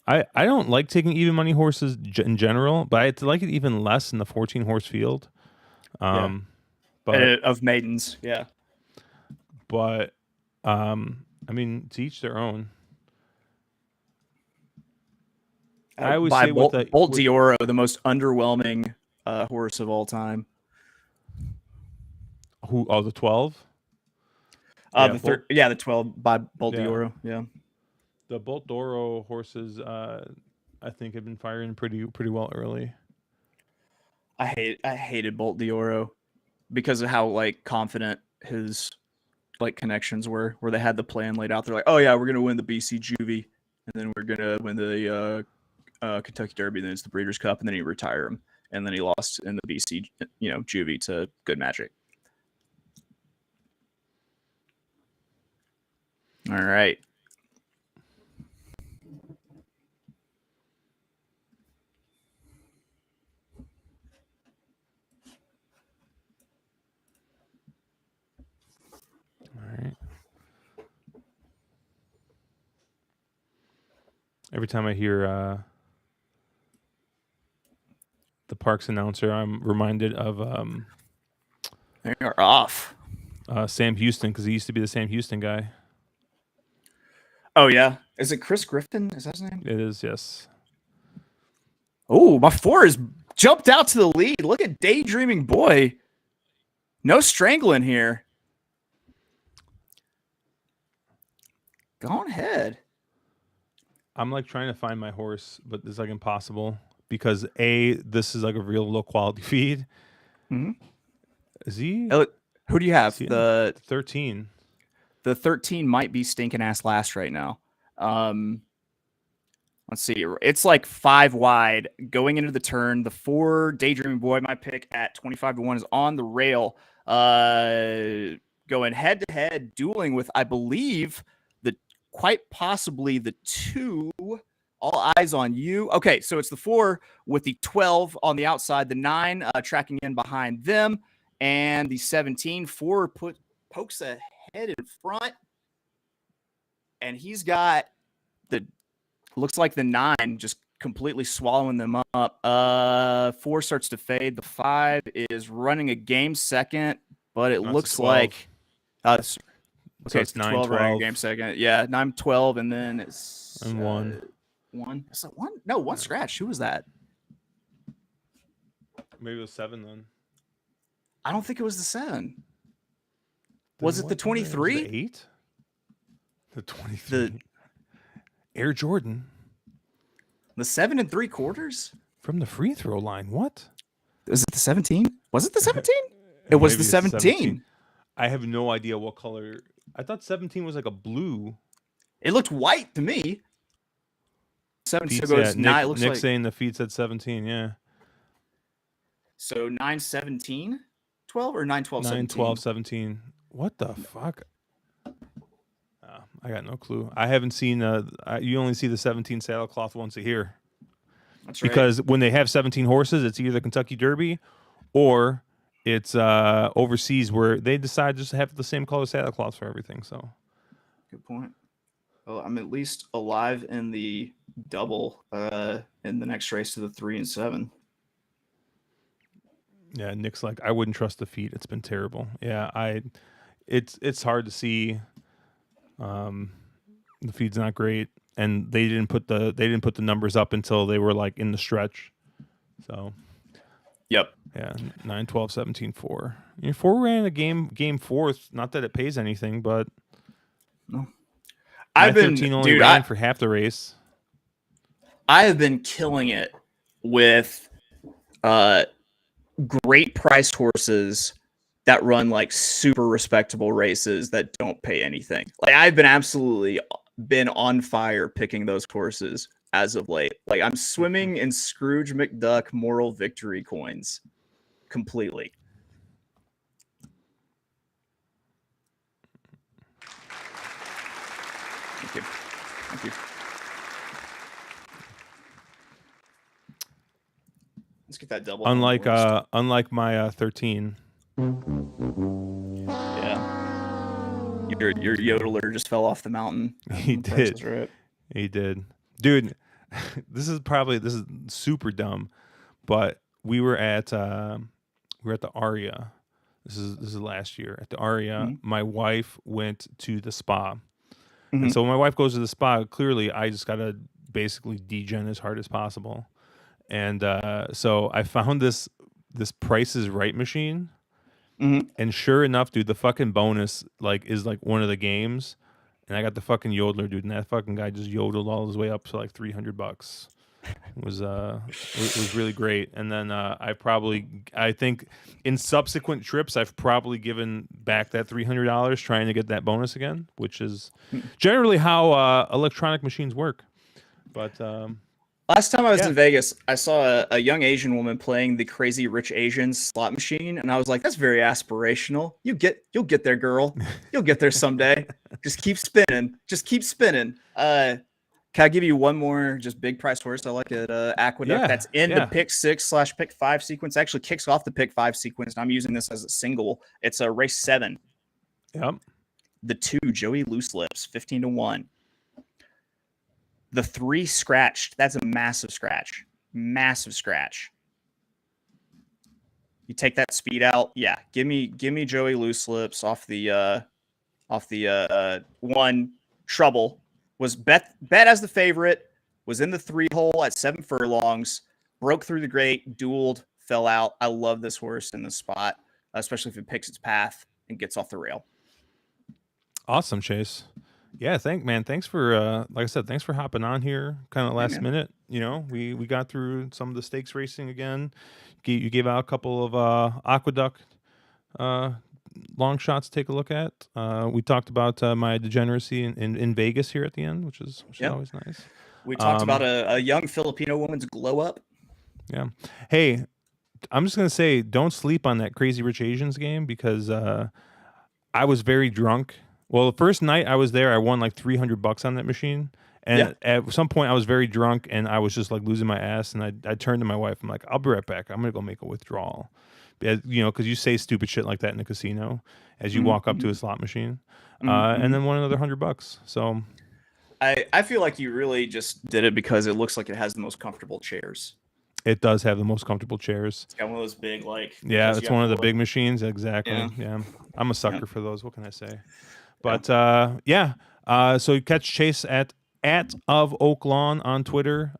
I don't like taking even money horses in general, but I like it even less in the 14 horse field. But of maidens, yeah. But I mean, to each their own. I always say Bolt Dioro, the most underwhelming horse of all time. Who? Oh, the 12. The 12 by Bolt Yeah. d'Oro. Yeah. The Bolt d'Oro horses, I think, have been firing pretty well early. I hated Bolt d'Oro because of how like confident his like connections were, where they had the plan laid out. They're like, oh yeah, we're gonna win the BC Juvie, and then we're gonna win the Kentucky Derby, then it's the Breeders' Cup, and then he retire him, and then he lost in the BC Juvie to Good Magic. All right. All right. Every time I hear the Parx announcer, I'm reminded of They are off. Sam Houston, because he used to be the Sam Houston guy. Oh yeah, is it Chris Griffin? Is that his name? It is, yes. Oh, my 4 has jumped out to the lead. Look at Daydreaming Boy. No strangling here. Go on ahead. I'm like trying to find my horse, but it's like impossible because this is like a real low quality feed. Mm-hmm. Is he? Who do you have? The 13. The 13 might be stinking ass last right now. Let's see. It's like 5 wide going into the turn. The 4 Daydreaming Boy, my pick at 25-1, is on the rail. Going head to head, dueling with, I believe, quite possibly the 2. All eyes on you. Okay, so it's the 4 with the 12 on the outside, the 9 tracking in behind them, and the 17. 4 pokes ahead in front, and he's got looks like the 9 just completely swallowing them up. 4 starts to fade. The 5 is running a game second, but it looks like okay, So it's 9, 12 running a 12. game second. Yeah, 9, 12, and then it's And 1. 1. Is that 1? No, 1 scratch. Who was that? Maybe it was 7 then. I don't think it was the 7. Was it the 23? The 8? The 23. Air Jordan. The 7 3/4 From the free throw line. What? Was it the 17? Was it the 17? It was the 17. I have no idea what color. I thought 17 was like a blue. It looked white to me. 7 Feet, so goes 9. It looks Nick like saying the feet said 17. Yeah. So 9, 17, 12 or 9, 12, 9, 17? 12, 17. What the fuck? I got no clue. I haven't seen. You only see the 17 saddlecloth once a year. That's right. Because when they have 17 horses, it's either the Kentucky Derby or it's overseas where they decide just to have the same color saddlecloths for everything. So, good point. Well, I'm at least alive in the double in the next race to the 3 and 7. Yeah, Nick's like, I wouldn't trust the feet. It's been terrible. Yeah, it's hard to see. The feed's not great, and they didn't put the numbers up until they were like in the stretch. So, yep. Yeah, 9, 12, 17, 4. 4 ran a game fourth. Not that it pays anything, but no. 13 only ran for half the race. I have been killing it with great priced horses that run like super respectable races that don't pay anything. Like I've been absolutely been on fire picking those horses as of late. Like I'm swimming in Scrooge McDuck moral victory coins completely. Thank you. Thank you. Let's get that double. Unlike my 13. Yeah. Your yodeler just fell off the mountain. He did. Right. He did. Dude, this is super dumb, but we were at the Aria. This is last year at the Aria. Mm-hmm. My wife went to the spa. Mm-hmm. And so when my wife goes to the spa, clearly I just got to basically degen as hard as possible. And so I found this Price is Right machine. And sure enough, dude, the fucking bonus like is like one of the games, and I got the fucking yodeler, dude, and that fucking guy just yodeled all his way up to like $300. It was really great. And then I think in subsequent trips I've probably given back that $300 trying to get that bonus again, which is generally how electronic machines work. But Last time I was Yeah. in Vegas, I saw a young Asian woman playing the Crazy Rich Asians slot machine, and I was like, "That's very aspirational. You'll get there, girl. You'll get there someday. Just keep spinning. Just keep spinning." Can I give you one more just big price horse I like at Aqueduct? Yeah, That's in yeah. the pick 6/pick 5 sequence. Actually kicks off the pick 5 sequence, and I'm using this as a single. It's a race 7. Yep. The 2, Joey Loose Lips, 15-1. The 3 scratched. That's a massive scratch. Massive scratch. You take that speed out. Yeah. Give me Joey Loose Lips off the 1 trouble. Was bet as the favorite, was in the 3 hole at 7 furlongs, broke through the gate, dueled, fell out. I love this horse in this spot, especially if it picks its path and gets off the rail. Awesome, Chase. Yeah, thanks for like I said, thanks for hopping on here kind of last minute. You know, we got through some of the stakes racing again. You gave out a couple of Aqueduct long shots to take a look at. We talked about my degeneracy in Vegas here at the end, which is always nice. We talked about a young Filipino woman's glow up. Yeah. Hey, I'm just gonna say, don't sleep on that Crazy Rich Asians game because I was very drunk. Well, the first night I was there, I won like $300 on that machine. And at some point I was very drunk and I was just like losing my ass. And I turned to my wife. I'm like, I'll be right back. I'm going to go make a withdrawal. You know, because you say stupid shit like that in the casino as you walk up to a slot machine. And then won another $100. So I feel like you really just did it because it looks like it has the most comfortable chairs. it does have the most comfortable chairs. It's got one of those big, like... Yeah, it's one of the big machines. Exactly. Yeah. I'm a sucker for those. What can I say? But so you catch Chase at of Oaklawn on Twitter.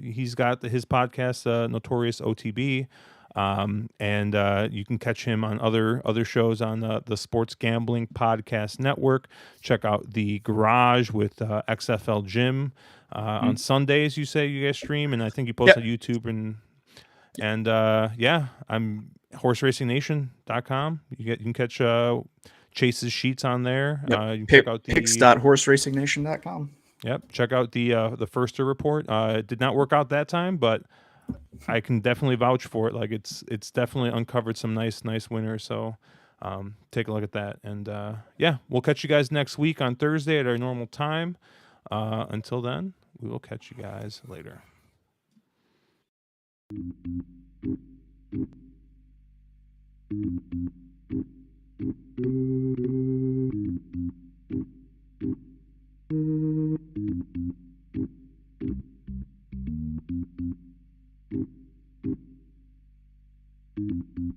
He's got his podcast, Notorious OTB, and you can catch him on other shows on the Sports Gambling Podcast Network. Check out the Garage with XFL Jim on Sundays. You say you guys stream, and I think you post on YouTube and I'm horseracing.nation.com. You can catch Chase's sheets on there. You can check out the picks.horseracing.nation.com. Yep, check out the Firster report. It did not work out that time, but I can definitely vouch for it. Like it's definitely uncovered some nice winners. So take a look at that. And we'll catch you guys next week on Thursday at our normal time. Until then, we will catch you guys later. Thank you.